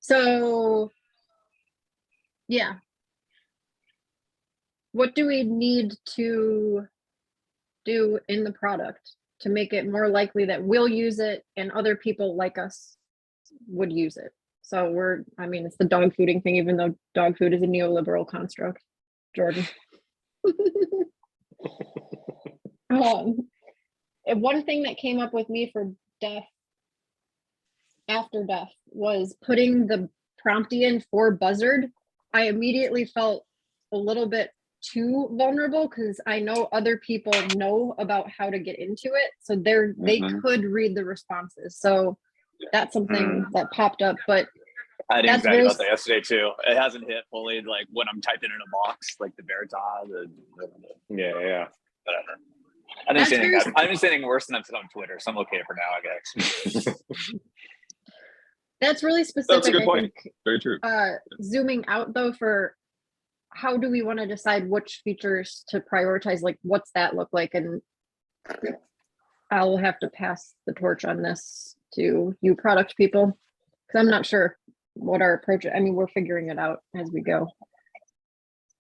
So yeah, what do we need to do in the product to make it more likely that we'll use it and other people like us would use it? So it's the dog fooding thing, even though dog food is a neoliberal construct, Jordan. And one thing that came up with me for after death was putting the Prompty in for buzzard. I immediately felt a little bit too vulnerable because I know other people know about how to get into it, so they could read the responses. So that's something that popped up, but I had anxiety about that yesterday too. It hasn't hit fully, like when I'm typing in a box, like the Veritas. Whatever. I didn't say anything worse than I've said on Twitter, so I'm okay for now, I guess. That's really specific. That's a good point. Very true. Zooming out though, for how do we want to decide which features to prioritize? Like, what's that look like? And I'll have to pass the torch on this to you product people, because I'm not sure what our approach is. I mean, we're figuring it out as we go.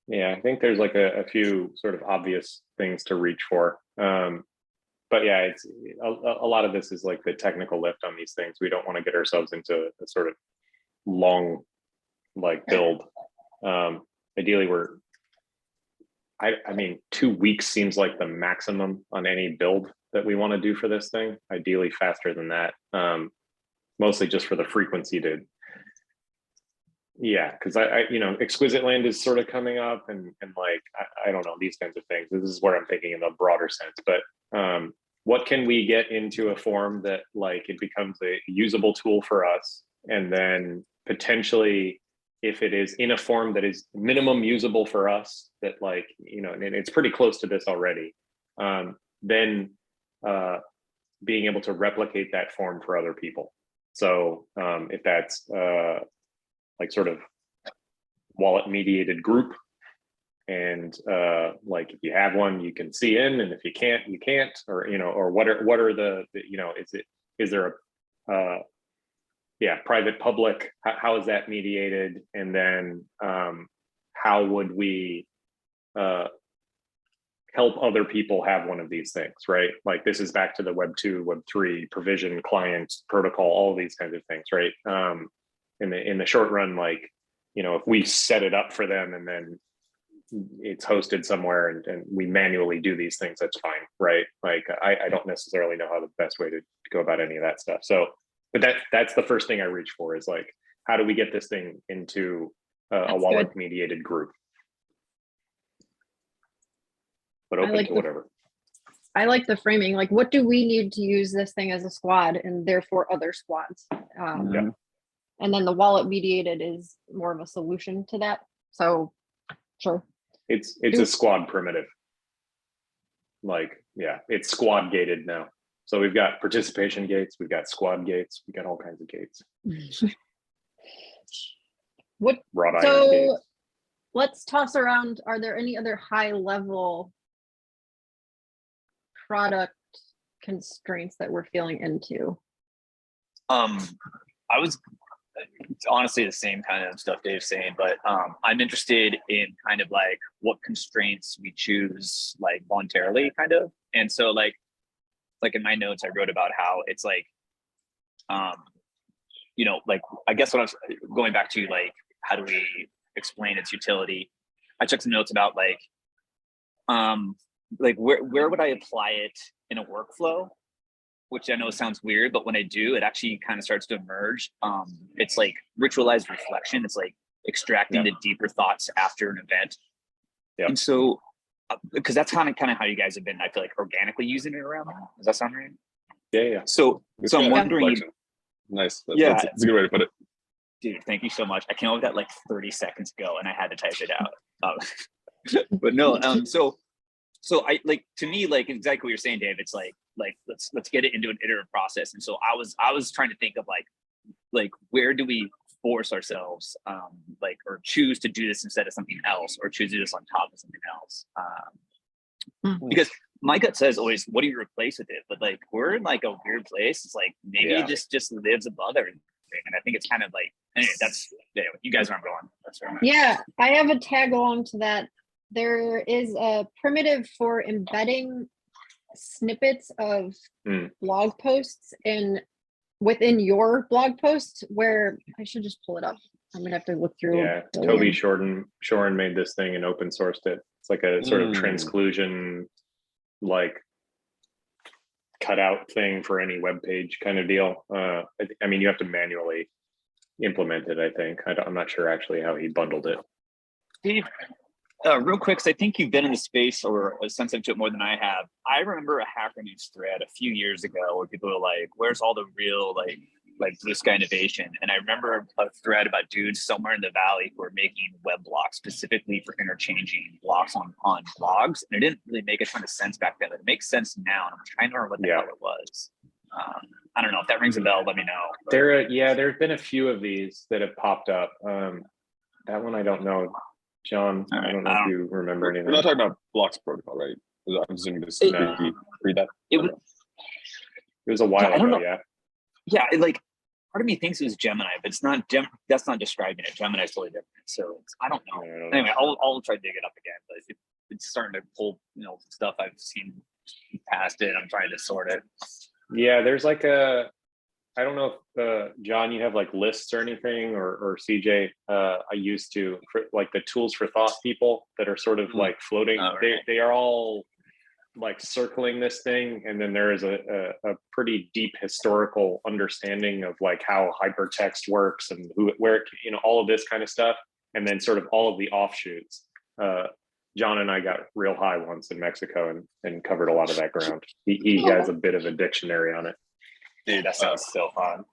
Yeah, I think there's like a few sort of obvious things to reach for. But yeah, it's a lot of this is like the technical lift on these things. We don't want to get ourselves into a sort of long like build. Ideally, I mean, 2 weeks seems like the maximum on any build that we want to do for this thing. Ideally faster than that, mostly just for the frequency to, yeah, because I Exquisite Land is sort of coming up, and like, I don't know, these kinds of things. This is where I'm thinking in a broader sense, but what can we get into a form that like it becomes a usable tool for us, and then potentially, if it is in a form that is minimum usable for us, that like, and it's pretty close to this already, then being able to replicate that form for other people. So if that's like sort of wallet mediated group, and like if you have one, you can see in, and if you can't, you can't, or or what are the is there a private public, how is that mediated? And then how would we help other people have one of these things, right? Like this is back to the Web 2, Web 3 provision, client, protocol, all these kinds of things, right? In the short run, like, if we set it up for them and then it's hosted somewhere and we manually do these things, that's fine, right? Like I don't necessarily know how the best way to go about any of that stuff. So, but that's the first thing I reach for, is like, how do we get this thing into a wallet mediated group? But open to whatever. I like the framing. Like, what do we need to use this thing as a squad, and therefore other squads? And then the wallet mediated is more of a solution to that. So, sure. It's a squad primitive. Like, yeah, it's squad gated now. So we've got participation gates, we've got squad gates, we got all kinds of gates. So let's toss around, are there any other high level product constraints that we're feeling into? I was honestly the same kind of stuff Dave's saying, but I'm interested in kind of like what constraints we choose like voluntarily, kind of. And so like in my notes, I wrote about how it's like, like, I guess what I was going back to, like, how do we explain its utility? I took some notes about like where would I apply it in a workflow? Which I know sounds weird, but when I do, it actually kind of starts to emerge. It's like ritualized reflection. It's like extracting the deeper thoughts after an event. Yeah. And so, because that's kind of how you guys have been, I feel like, organically using it around now. Does that sound right? Yeah. So I'm wondering. Nice. That's a good way to put it. Dude, thank you so much. I came up with that like 30 seconds ago, and I had to type it out. But no, so I like, to me, like exactly what you're saying, Dave. It's like let's get it into an iterative process. And so I was trying to think of like where do we force ourselves, or choose to do this instead of something else, or choose to do this on top of something else. Because my gut says always, what do you replace with it? But like, we're in like a weird place. It's like maybe it just lives above everything. And I think it's kind of like anyway, anyway, you guys are going. That's where I'm at. Yeah, I have a tag along to that. There is a primitive for embedding snippets of blog posts within your blog post, where I should just pull it up. I'm gonna have to look through. Yeah, Toby Shoren made this thing and open sourced it. It's like a sort of transclusion, like cutout thing for any web page kind of deal. I mean, you have to manually implement it, I think. I'm not sure actually how he bundled it. Steve, real quick, because I think you've been in the space or sensitive to it more than I have. I remember a Hacker News thread a few years ago where people were like, where's all the real like blue sky innovation? And I remember a thread about dudes somewhere in the valley who were making web blocks specifically for interchanging blocks on blogs. And it didn't really make a ton of sense back then, but it makes sense now. And I'm trying to remember what the hell it was. I don't know if that rings a bell, let me know. There's been a few of these that have popped up. That one I don't know. John, I don't know if you remember anything. We're not talking about blocks protocol, right? I'm assuming this read that. It was a while ago, yeah. Yeah, part of me thinks it was Gemini, but it's not. That's not describing it. Gemini is totally different. So I don't know. Anyway, I'll try to dig it up again. But it's starting to pull, stuff I've seen past it. I'm trying to sort it. Yeah, there's like I don't know if John, you have like lists or anything, or CJ. I used to for like the tools for thought people that are sort of like floating. Oh, right. They are all like circling this thing, and then there is a pretty deep historical understanding of like how hypertext works and where all of this kind of stuff, and then sort of all of the offshoots. John and I got real high once in Mexico and covered a lot of that ground. He has a bit of a dictionary on it. Dude, that sounds so fun.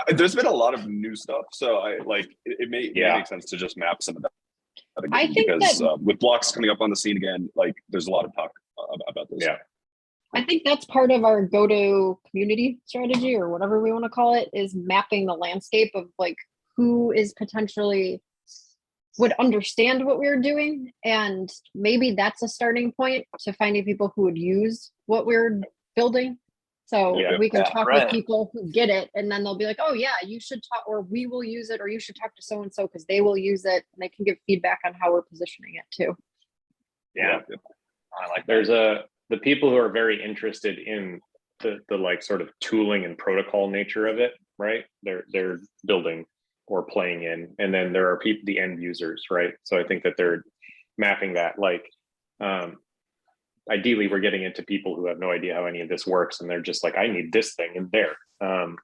There's been a lot of new stuff, so it may make sense to just map some of that again, I think because with blocks coming up on the scene again, like there's a lot of talk about this. Yeah, I think that's part of our go-to community strategy, or whatever we want to call it, is mapping the landscape of like who is potentially would understand what we're doing, and maybe that's a starting point to finding people who would use what we're building. So we can talk with people who get it, and then they'll be like, oh yeah, you should talk, or we will use it, or you should talk to so-and-so because they will use it, and they can give feedback on how we're positioning it too. Yeah. I like that. There's the people who are very interested in the like sort of tooling and protocol nature of it, right? They're building or playing in, and then there are people, the end users, right? So I think that they're mapping that like ideally we're getting into people who have no idea how any of this works, and they're just like, I need this thing in there.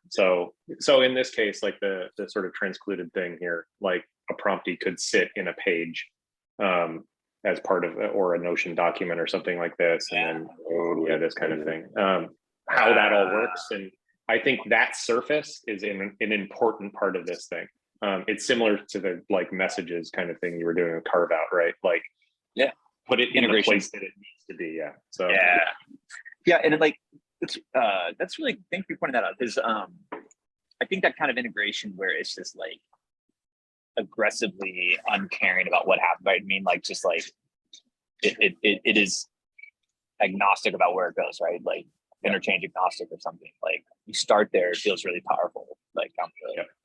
So in this case, like the sort of transcluded thing here, like a Prompty could sit in a page as part of, or a Notion document or something like this, and then this kind of thing. How that all works, and I think that surface is an important part of this thing. It's similar to the like messages kind of thing you were doing with Carve Out, right? Like put it in the place that it needs to be. Yeah. So and that's really, thank you for pointing that out, because I think that kind of integration where it's just like aggressively uncaring about what happened. I mean, like just like it is agnostic about where it goes, right? Like interchange agnostic or something. Like you start there, it feels really powerful. Like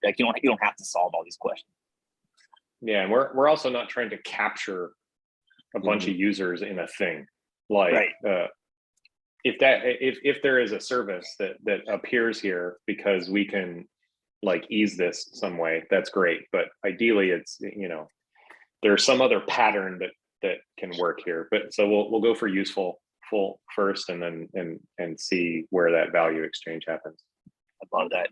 like you don't have to solve all these questions. Yeah, and we're also not trying to capture a bunch of users in a thing. Like if there is a service that appears here because we can like ease this some way, that's great. But ideally it's, there's some other pattern that can work here. But so we'll go for useful first, and then and see where that value exchange happens. I love that.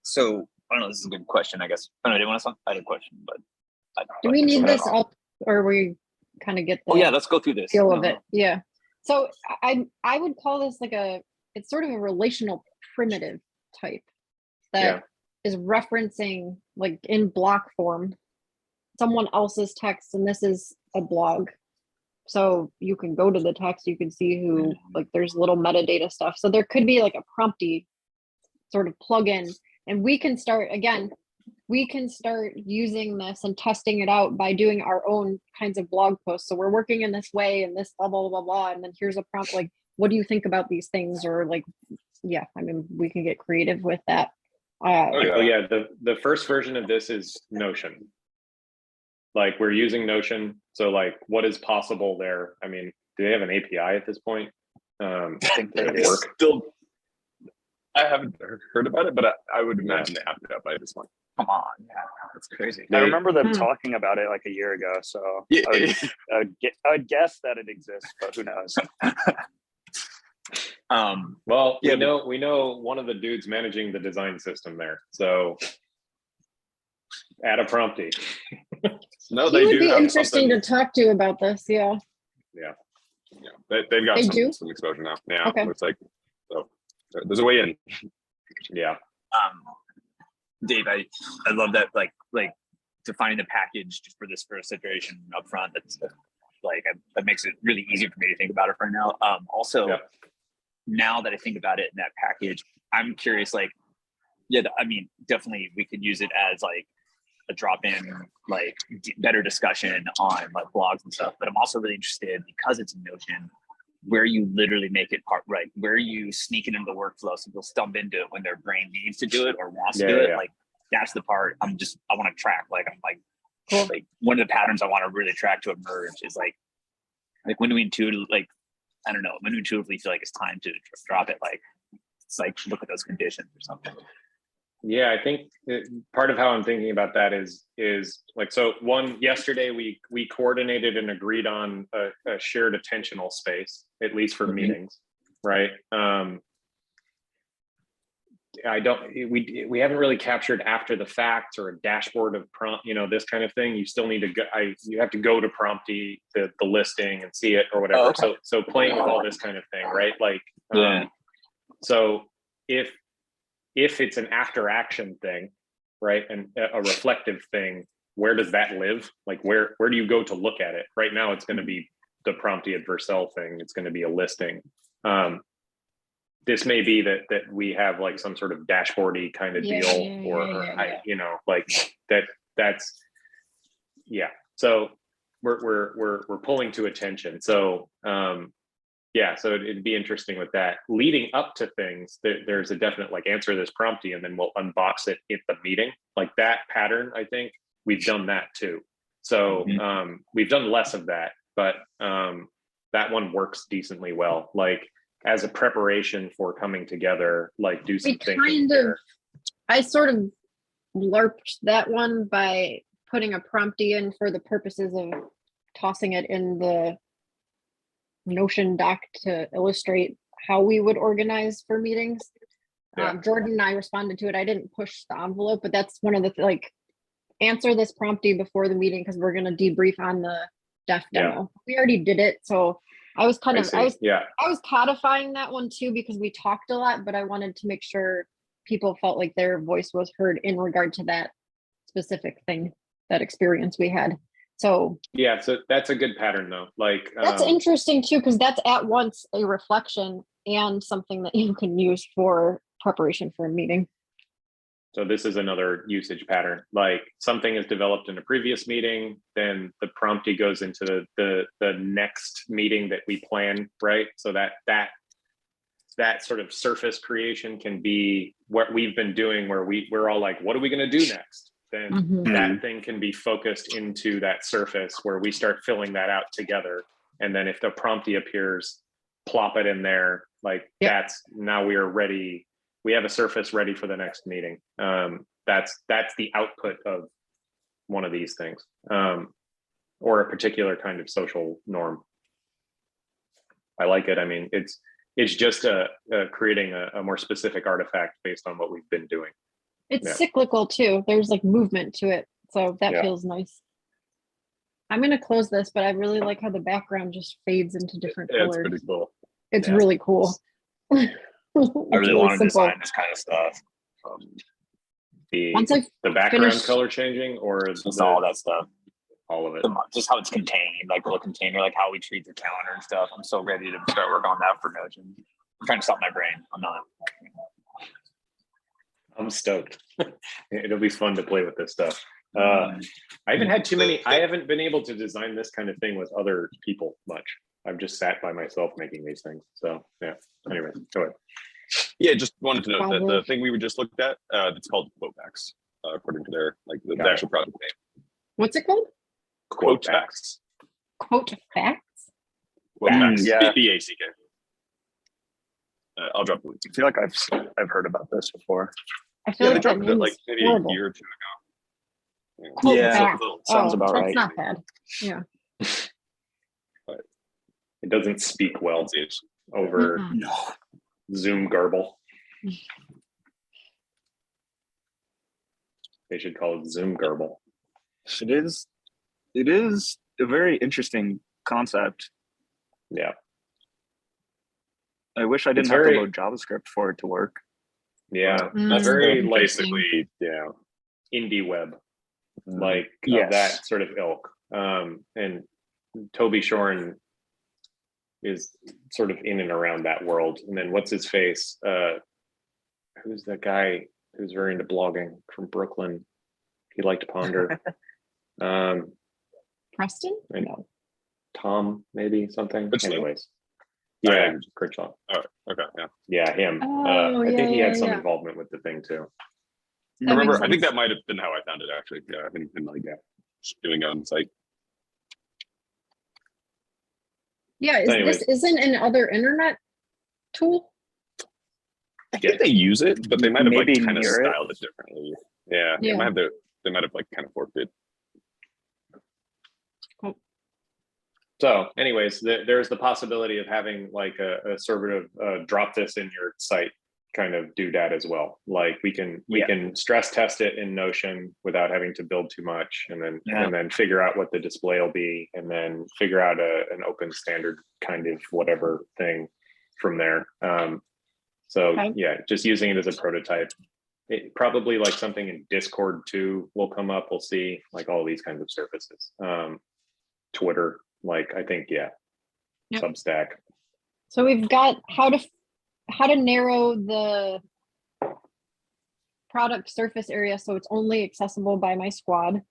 So I don't know, this is a good question, I guess. I don't know, do you want to, I had a question, but do we need this up, or we kind of get the let's go through this feel of it. Yeah. So I would call this like it's sort of a relational primitive type that is referencing like in block form someone else's text, and this is a blog. So you can go to the text, you can see who, like there's little metadata stuff. So there could be like a Prompty sort of plugin, and we can start using this and testing it out by doing our own kinds of blog posts. So we're working in this way and this blah, blah, blah, blah. And then here's a prompt, like, what do you think about these things? Or like, I mean, we can get creative with that. Oh yeah, the first version of this is Notion. Like we're using Notion, so like what is possible there? I mean, do they have an API at this point? I think Does that it is work? Still, I haven't heard about it, but I would imagine they have it up by this point. Come on, yeah, that's crazy. I remember them Hmm. talking about it like a year ago, so Yeah. I would guess that it exists, but who knows? Well, Yeah, we know one of the dudes managing the design system there. So add a Prompty. No, He they would do be have interesting something. to talk to about this. Yeah. Yeah, they've got They do? some exposure now. Yeah, Okay. looks like so. There's a way in. Yeah. Dave, I love that, like defining the package just for this first iteration up front. That's like, that makes it really easy for me to think about it right now. Also, Yeah. now that I think about it in that package, I'm curious, like, yeah, I mean, definitely we could use it as like a drop-in, like better discussion on like blogs and stuff. But I'm also really interested, because it's in Notion, where you literally make it part, right, where you sneak it into the workflow so people stump into it when their brain needs to do it or wants to do it. Yeah. Like that's the part I want to track. Like I'm like, Cool. like one of the patterns I want to really track to emerge is like when do we intuitively, like, I don't know, when do we intuitively feel like it's time to drop it? Like it's like, look at those conditions or something. Yeah, I think part of how I'm thinking about that is like, so yesterday we coordinated and agreed on a shared attentional space, at least for meetings, right? We haven't really captured after the fact or a dashboard of prompt, this kind of thing. You still need to go, you have to go to Prompty, the listing, and see it or whatever. Oh, okay. So playing with all this kind of thing, right? Like, Yeah. So if it's an after action thing, right, and a reflective thing, where does that live? Like where do you go to look at it? Right now it's going to be the Prompty Adversarial thing. It's going to be a listing. This may be that we have like some sort of dashboardy kind of deal, like that's so we're pulling to attention. So so it'd be interesting with that. Leading up to things, there's a definite like answer this Prompty and then we'll unbox it at the meeting. Like that pattern, I think we've done that too. So we've done less of that, but that one works decently well. Like as a preparation for coming together, like do some thinking there. I sort of LARPed that one by putting a Prompty in for the purposes of tossing it in the Notion doc to illustrate how we would organize for meetings. Yeah. Jordan and I responded to it. I didn't push the envelope, but that's one of the like, answer this Prompty before the meeting because we're going to debrief on the def demo. We already did it, so I was kind of I was codifying that one too because we talked a lot, but I wanted to make sure people felt like their voice was heard in regard to that specific thing, that experience we had. So so that's a good pattern though. Like that's interesting too, because that's at once a reflection and something that you can use for preparation for a meeting. So this is another usage pattern. Like something is developed in a previous meeting, then the Prompty goes into the next meeting that we plan, right? So that sort of surface creation can be what we've been doing, where we're all like, what are we going to do next? Then that thing can be focused into that surface where we start filling that out together. And then if the Prompty appears, plop it in there. Like that's, now we are ready. We have a surface ready for the next meeting. That's the output of one of these things, or a particular kind of social norm. I like it. I mean, it's just creating a more specific artifact based on what we've been doing. It's cyclical too. There's like movement to it. So that feels nice. I'm going to close this, but I really like how the background just fades into different colors. It's pretty cool. It's really cool. I really want to design this kind of stuff. Once the background color changing, or just all that stuff. All of it. Just how it's contained, like the container, like how we treat the calendar and stuff. I'm so ready to start working on that for Notion. I'm trying to stop my brain. I'm not. I'm stoked. It'll be fun to play with this stuff. I haven't had too many. I haven't been able to design this kind of thing with other people much. I've just sat by myself making these things. So yeah. Anyway, go ahead. Yeah, just wanted to note that Probably. the thing we were just looked at, it's called Quotebacks, according to their like the Got it. actual product name. What's it called? Quotebacks. Quote facts? Quotebacks. Yeah. BACK. I'll drop the link. I feel like I've heard about this before. I feel Yeah, they like that dropped it name like is maybe horrible. a year or two ago. Quote Yeah. facts. Sounds about that's right. not bad. Yeah. It doesn't speak well over Mm-mm. No. Zoom garble. They should call it Zoom garble. It is a very interesting concept. Yeah. I wish I didn't It's have very- to load JavaScript for it to work. Yeah. Mm. That's very like Basically, yeah. indie web, Mm. like Yes. of that sort of ilk. And Toby Shorn is sort of in and around that world. And then what's his face? Who's that guy who's very into blogging from Brooklyn? He liked Ponder. Preston? And No. Tom, maybe something. Which- Anyways. Oh, Yeah, yeah. Critchlop. Oh, okay, yeah. Yeah, him. Oh, I think he yeah, had some yeah. involvement with the thing too. That I makes think sense. that might have been how I found it actually. Yeah, I've been like just doing it on the site. Yeah, Anyways. this isn't an other internet tool? I think they use it, but they might have like Maybe kind of near it. styled it differently. Yeah, Yeah. they might have like kind of forked it. So anyways, there's the possibility of having like a sort of drop this in your site kind of doodad as well. Like we can stress test it in Notion without having to build too much, and then figure out what the display will be, and then figure out an open standard kind of whatever thing from there. So Okay. yeah, just using it as a prototype. It probably like something in Discord too will come up. We'll see like all these kinds of surfaces. Twitter, like I think, yeah. Yep. Substack. So we've got how to narrow the product surface area so it's only accessible by my squad.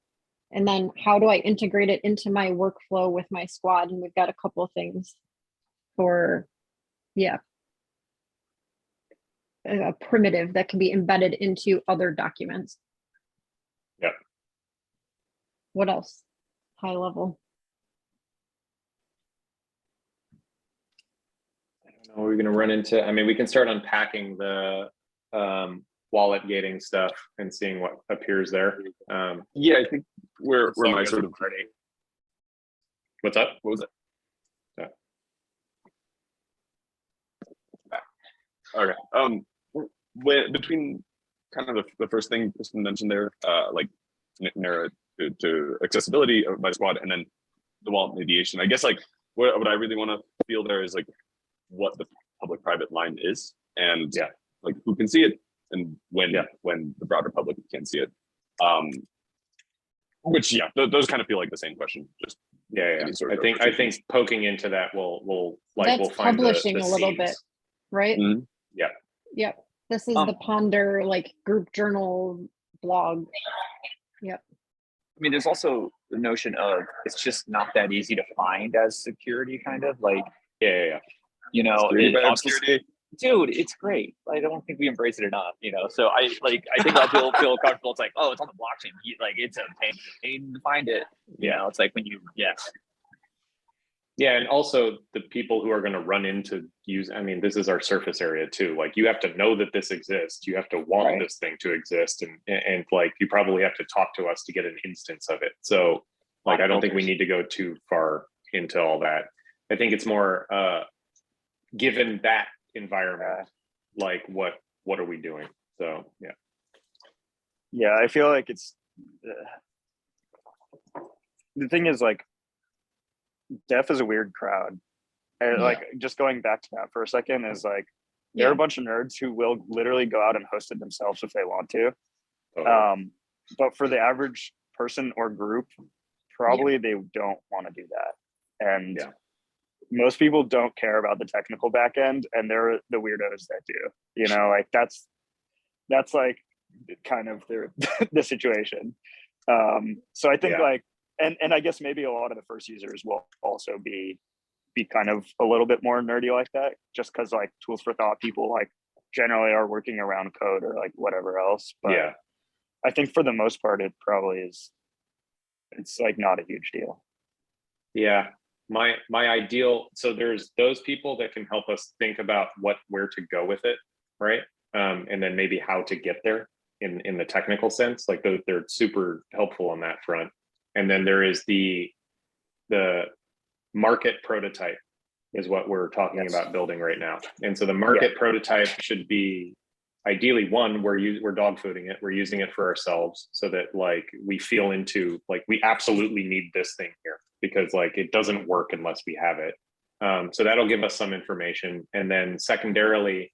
And then how do I integrate it into my workflow with my squad? And we've got a couple of things for, yeah, a primitive that can be embedded into other documents. Yep. What else? High level. I don't know, we're going to run into, I mean, we can start unpacking the wallet gating stuff and seeing what appears there. Yeah, I think where Sorry, my guys, sort of what's up? what was it? Okay. When between kind of the first thing Kristen mentioned there, like narrow to accessibility of my squad, and then the wallet mediation. I guess like what I really want to feel there is like what the public-private line is, and like who can see it, and when the broader public can see it. Which those kind of feel like the same question. Just any sort of I think poking into that will That's we'll find publishing the a little seams. bit, right? Mhm. Yeah. Yep. This is the Ponder like group journal blog. Yep. I mean, there's also the notion of it's just not that easy to find as security, kind of like, you know, Security by obviously- obscurity. dude, it's great. I don't think we embrace it enough, you know. So I think a lot of people feel comfortable. It's like, oh, it's on the blockchain. Like it's a pain to find it. You know, it's like when you Yeah, and also the people who are going to run into use, I mean, this is our surface area too. Like you have to know that this exists. You have to want this thing to exist. And like, you probably have to talk to us to get an instance of it. So like, I don't think we need to go too far into all that. I think it's more, given that environment, like what are we doing? So, yeah. Yeah, I feel like it's, the thing is like, deaf is a weird crowd. And like just going back to that for a second is like there are a bunch of nerds who will literally go out and host it themselves if they want to. But for the average person or group, probably they don't want to do that. And most people don't care about the technical back end, and they're the weirdos that do. You know, like that's like kind of the situation. So I think like and I guess maybe a lot of the first users will also be kind of a little bit more nerdy like that, just because like tools for thought people like generally are working around code or like whatever else. But Yeah. I think for the most part, it probably is, it's like not a huge deal. Yeah. My ideal, so there's those people that can help us think about where to go with it, right? And then maybe how to get there in the technical sense. Like they're super helpful on that front. And then there is the market prototype is what we're talking about building right now. And so the market prototype should be ideally one, we're dog fooding it, we're using it for ourselves so that like we feel into like we absolutely need this thing here because like it doesn't work unless we have it. So that'll give us some information. And then secondarily,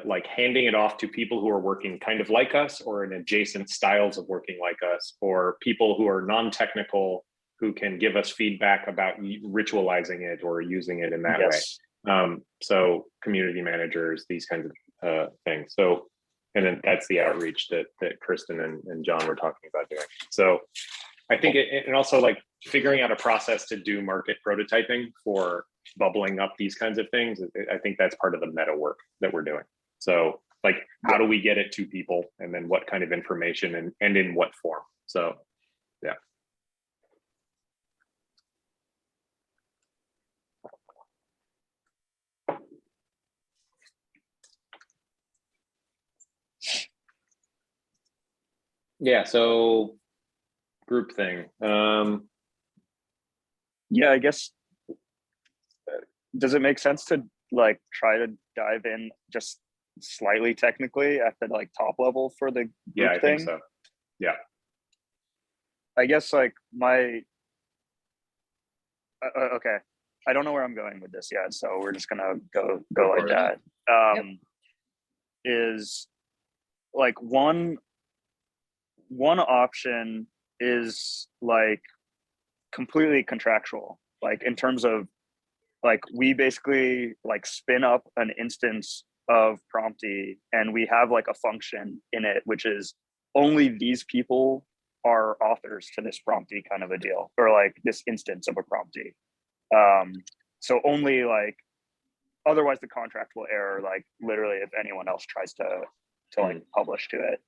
like handing it off to people who are working kind of like us or in adjacent styles of working like us, or people who are non-technical who can give us feedback about ritualizing it or using it in that way. So community managers, these kinds of things. So, and then that's the outreach that Kristen and John were talking about doing. So I think and also like figuring out a process to do market prototyping for bubbling up these kinds of things. I think that's part of the meta work that we're doing. So like, how do we get it to people and then what kind of information and in what form? So, yeah. Yeah, so group thing. Yeah, I guess, does it make sense to like try to dive in just slightly technically at the like top level for the group I thing? think so. Yeah. I guess like okay, I don't know where I'm going with this yet, so we're just gonna go like that. Is like one option is like completely contractual, like in terms of like we basically like spin up an instance of Prompty and we have like a function in it which is only these people are authors to this Prompty kind of a deal, or like this instance of a Prompty. So only like, otherwise the contract will error like literally if anyone else tries to like publish to it.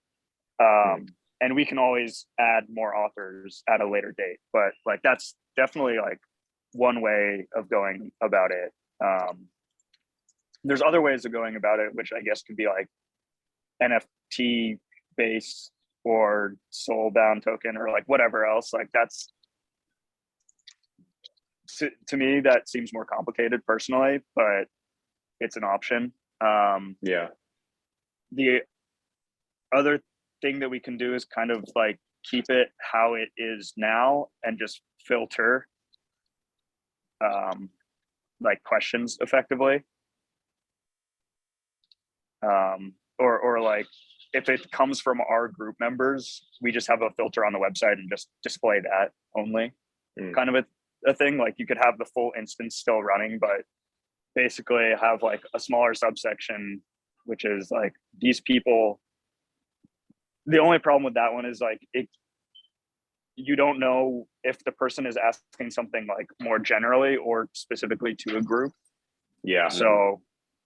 And we can always add more authors at a later date, but like that's definitely like one way of going about it. There's other ways of going about it, which I guess could be like NFT based or soul bound token or like whatever else. Like that's, to me, that seems more complicated personally, but it's an option. Yeah. The other thing that we can do is kind of like keep it how it is now and just filter like questions effectively. Or like if it comes from our group members, we just have a filter on the website and just display that only. Kind of a thing. Like you could have the full instance still running, but basically have like a smaller subsection, which is like these people. The only problem with that one is like you don't know if the person is asking something like more generally or specifically to a group. Yeah. So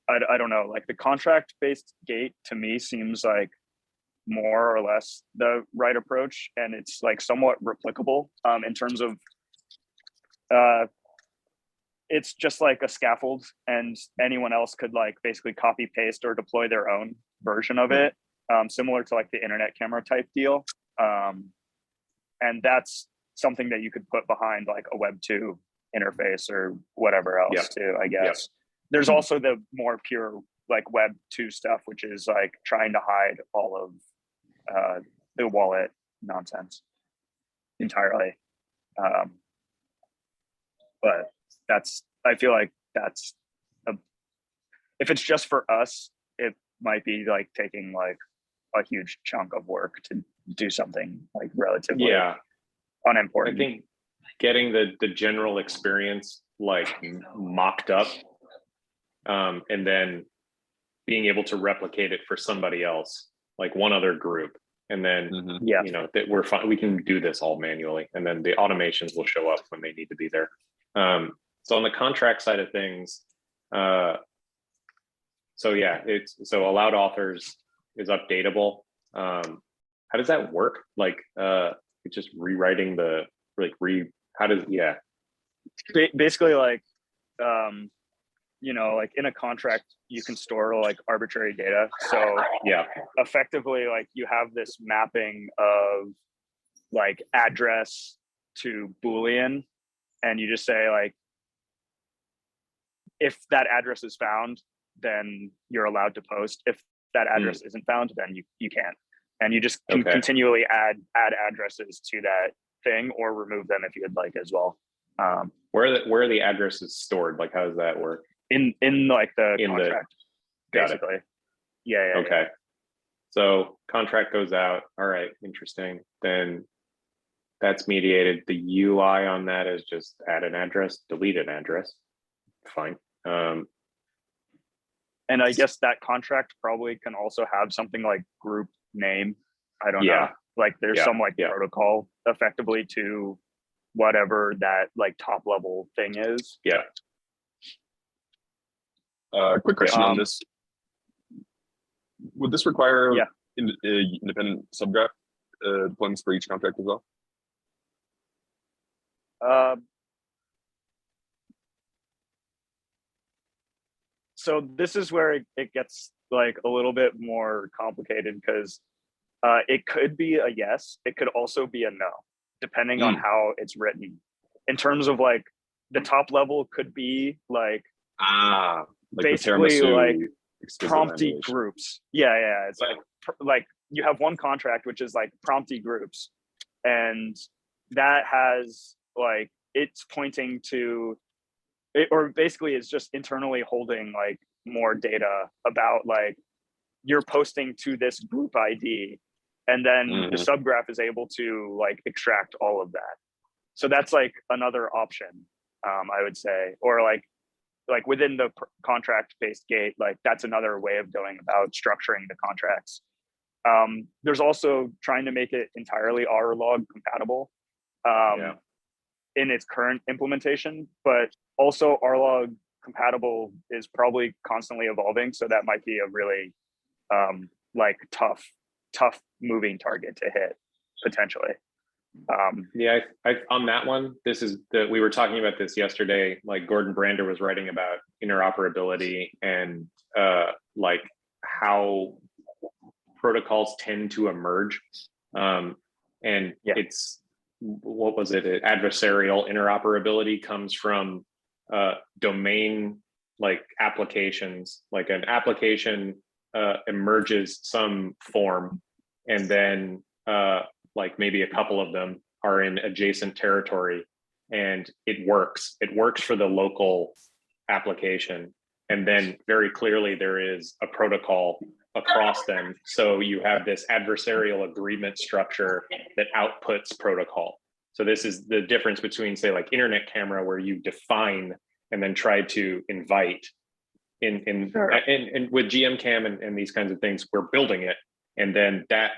I don't know, like the contract based gate to me seems like more or less the right approach. And it's like somewhat replicable in terms of it's just like a scaffold and anyone else could like basically copy paste or deploy their own version of it, similar to like the internet camera type deal. And that's something that you could put behind like a Web 2 interface or whatever else too, I guess. There's also the more pure like Web 2 stuff, which is like trying to hide all of the wallet nonsense entirely. But I feel like that's if it's just for us, it might be like taking like a huge chunk of work to do something like relatively unimportant. I think getting the general experience like mocked up and then being able to replicate it for somebody else, like one other group, and then you know that we're fine, we can do this all manually, and then the automations will show up when they need to be there. So on the contract side of things, So yeah, so allowed authors is updatable. How does that work? Like, it's just rewriting yeah. Basically, like, like in a contract, you can store like arbitrary data. So Yeah. effectively, like you have this mapping of like address to Boolean, and you just say like, if that address is found, then you're allowed to post. If that address isn't found, then you can't. And you just can continually add addresses to that thing or remove them if you'd like as well. Where are the addresses stored? Like, how does that work? In like the contract, basically. Yeah. Okay. So contract goes out. All right, interesting. Then that's mediated. The UI on that is just add an address, delete an address. Fine. And I guess that contract probably can also have something like group name. I don't know. Like there's some like protocol effectively to whatever that like top level thing is. Yeah. Quick question on this. Would this require independent subgraph deployments for each contract as well? So this is where it gets like a little bit more complicated because it could be a yes, it could also be a no, depending on how it's written. In terms of like the top level could be like basically like prompty groups. Yeah. It's like you have one contract which is like prompty groups, and that has like it's pointing to it, or basically it's just internally holding like more data about like you're posting to this group ID, and then the subgraph is able to like extract all of that. So that's like another option, I would say, or like within the contract based gate, like that's another way of going about structuring the contracts. There's also trying to make it entirely RLog compatible in its current implementation, but also RLog compatible is probably constantly evolving. So that might be a really like tough moving target to hit potentially. I on that one, we were talking about this yesterday. Like Gordon Brander was writing about interoperability and like how protocols tend to emerge. It's what was it? Adversarial interoperability comes from domain like applications. Like an application emerges some form, and then like maybe a couple of them are in adjacent territory, and it works for the local application. And then very clearly there is a protocol across them. So you have this adversarial agreement structure that outputs protocol. So this is the difference between, say, like internet camera, where you define and then try to invite. And with GMCam and these kinds of things, we're building it, and then that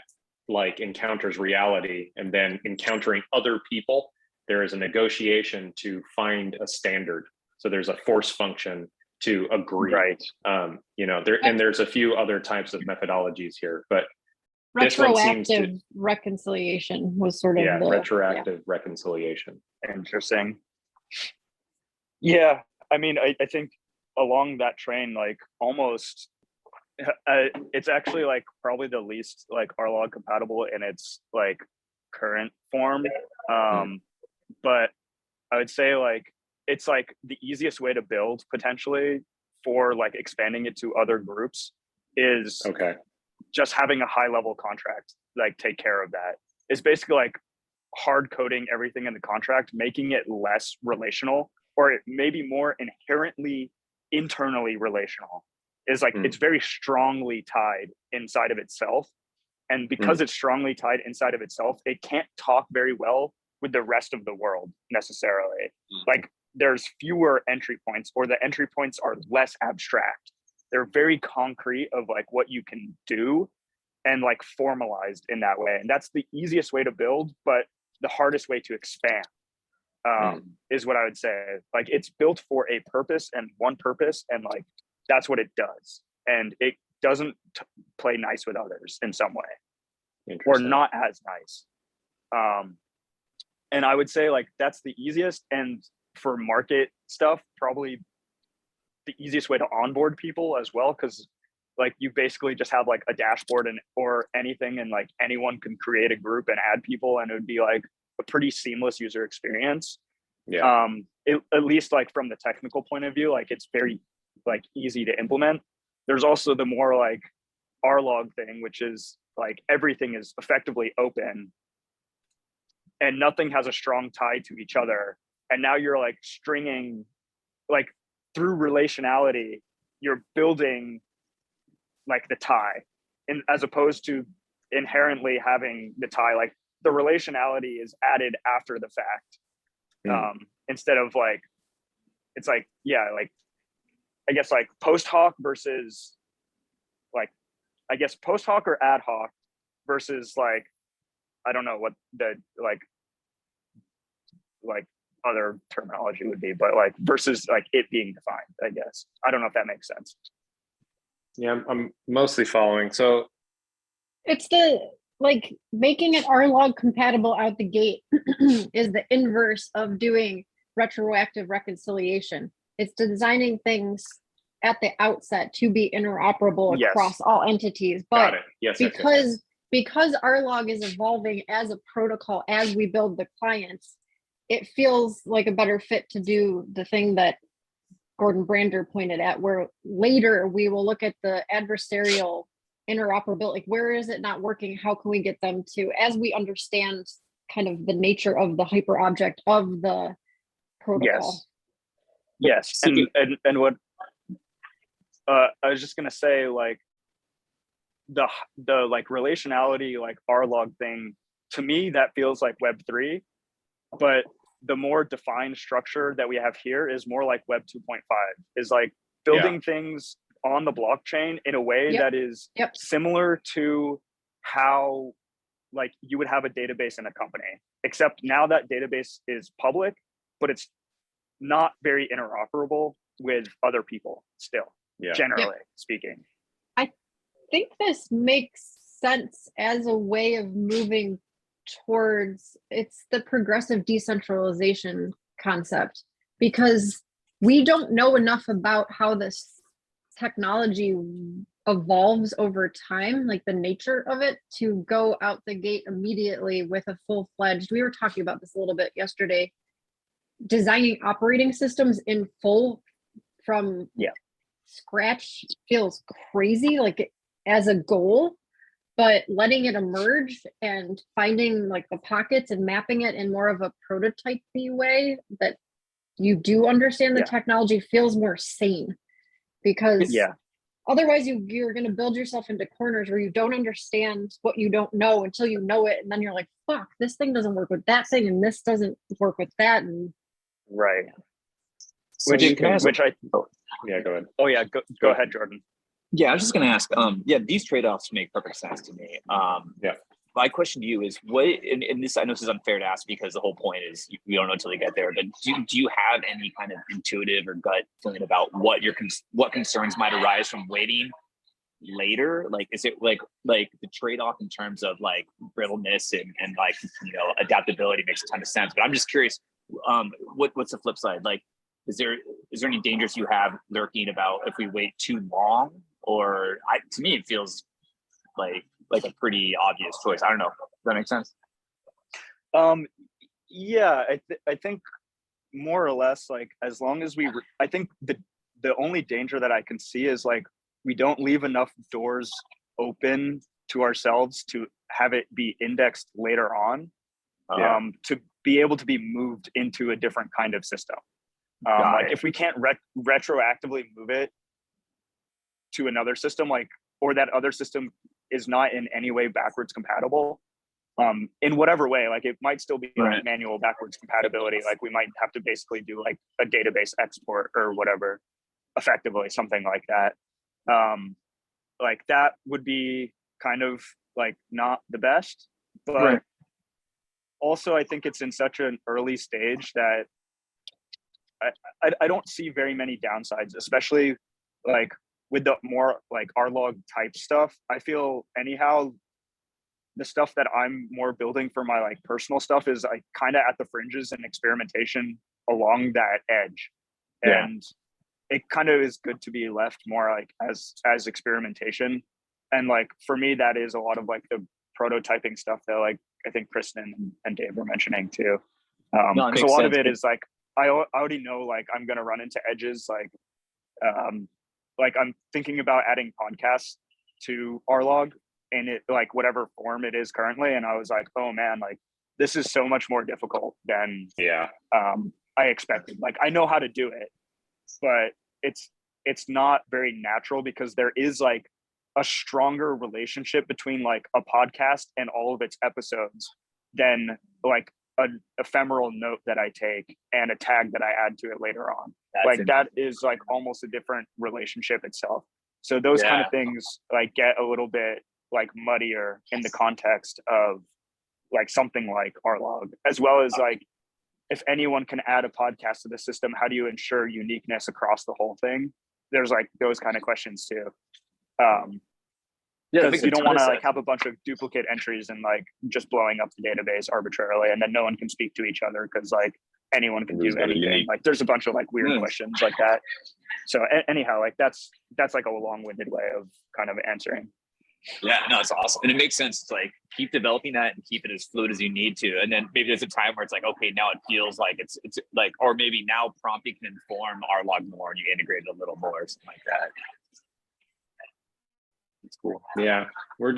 like encounters reality, and then encountering other people, there is a negotiation to find a standard. So there's a force function to agree. Right. There's a few other types of methodologies here, but retroactive reconciliation was sort of retroactive reconciliation. Interesting. Yeah, I mean, I think along that train, like almost it's actually like probably the least like RLog compatible in its like current form. But I would say like it's like the easiest way to build potentially for like expanding it to other groups is just having a high level contract like take care of that. It's basically like hard coding everything in the contract, making it less relational, or it maybe more inherently internally relational. Is like it's very strongly tied inside of itself, and because it's strongly tied inside of itself, it can't talk very well with the rest of the world necessarily. Like there's fewer entry points, or the entry points are less abstract. They're very concrete of like what you can do and like formalized in that way. And that's the easiest way to build, but the hardest way to expand is what I would say. Like it's built for a purpose and one purpose, and like that's what it does. and it doesn't play nice with others in some way, or Interesting. not as nice. And I would say like that's the easiest, and for market stuff, probably the easiest way to onboard people as well, because like you basically just have like a dashboard and or anything, and like anyone can create a group and add people, and it would be like a pretty seamless user experience. Yeah. At least like from the technical point of view, like it's very like easy to implement. There's also the more like RLog thing, which is like everything is effectively open and nothing has a strong tie to each other. And now you're like stringing, like through relationality, you're building like the tie, and as opposed to inherently having the tie, like the relationality is added after the fact. Instead of like, it's like, yeah, like, I guess like post hoc versus like, I guess post hoc or ad hoc versus like, I don't know what the like other terminology would be, but like versus like it being defined, I guess. I don't know if that makes sense. Yeah, I'm mostly following. So It's the like making it RLog compatible out the gate is the inverse of doing retroactive reconciliation. It's designing things at the outset to be interoperable Yes. across all entities. got But it. Yes. because RLog is evolving as a protocol as we build the clients, it feels like a better fit to do the thing that Gordon Brander pointed at, where later we will look at the adversarial interoperability. Like, where is it not working? How can we get them to, as we understand kind of the nature of the hyper object of the protocol? Yes. And what I was just gonna say, like the like relationality, like RLog thing, to me that feels like Web3, but the more defined structure that we have here is more like Web 2.5, is like building things on the blockchain in a way that is similar to how like you would have a database in a company, except now that database is public, but it's not very interoperable with other people still, generally speaking. I think this makes sense as a way of moving towards, it's the progressive decentralization concept, because we don't know enough about how this technology evolves over time, like the nature of it, to go out the gate immediately with a full-fledged, we were talking about this a little bit yesterday, designing operating systems in full from scratch feels crazy, like as a goal, but letting it emerge and finding like the pockets and mapping it in more of a prototype-y way that you do understand the technology feels more sane, because otherwise you're going to build yourself into corners where you don't understand what you don't know until you know it, and then you're like, fuck, this thing doesn't work with that thing and this doesn't work with that. And So go ahead. Oh yeah, go ahead, Jordan. Yeah, I was just going to ask. These trade-offs make perfect sense to me. My question to you is, what? And this, I know this is unfair to ask because the whole point is we don't know until we get there. But do you have any kind of intuitive or gut feeling about what what concerns might arise from waiting later? Like, is it like the trade-off in terms of like brittleness and like adaptability makes a ton of sense. But I'm just curious, what's the flip side? Like, is there any dangers you have lurking about if we wait too long? Or to me, it feels like a pretty obvious choice. I don't know. Does that make sense? I think more or less, like, as long as I think the only danger that I can see is like we don't leave enough doors open to ourselves to have it be indexed later on, to be able to be moved into a different kind of system. Like if we can't retroactively move it to another system, like, or that other system is not in any way backwards compatible, in whatever way, like it might still be like manual backwards compatibility. Like we might have to basically do like a database export or whatever, effectively something like that. Like that would be kind of like not the best, but also I think it's in such an early stage that I don't see very many downsides, especially like with the more like RLog type stuff, I feel anyhow, the stuff that I'm more building for my like personal stuff is like kind of at the fringes and experimentation along that edge. Yeah. And it kind of is good to be left more like as experimentation. And like for me, that is a lot of like the prototyping stuff that like I think Kristen and Dave were mentioning too. No, it Because a makes lot of sense. it is like I already know like I'm gonna run into edges like I'm thinking about adding podcasts to RLog and it like whatever form it is currently. And I was like, oh man, like this is so much more difficult than Yeah. I expected. Like I know how to do it, but it's not very natural because there is like a stronger relationship between like a podcast and all of its episodes than like an ephemeral note that I take and a tag that I add to it later on. Like that is like almost a different relationship itself. So those kind of things like get a little bit like muddier in the context of like something like RLog, as well as like if anyone can add a podcast to the system, how do you ensure uniqueness across the whole thing? There's like those kind of questions too. Because you don't want to like have a bunch of duplicate entries and like just blowing up the database arbitrarily, and then no one can speak to each other because like anyone can do anything. Like there's a bunch of like weird questions like that. So anyhow, like that's like a long-winded way of kind of answering. Yeah, no, it's awesome. And it makes sense to like keep developing that and keep it as fluid as you need to. And then maybe there's a time where it's like, okay, now it feels like it's like, or maybe now Prompty can inform RLog more and you integrate it a little more or something like that. It's cool. Yeah, we're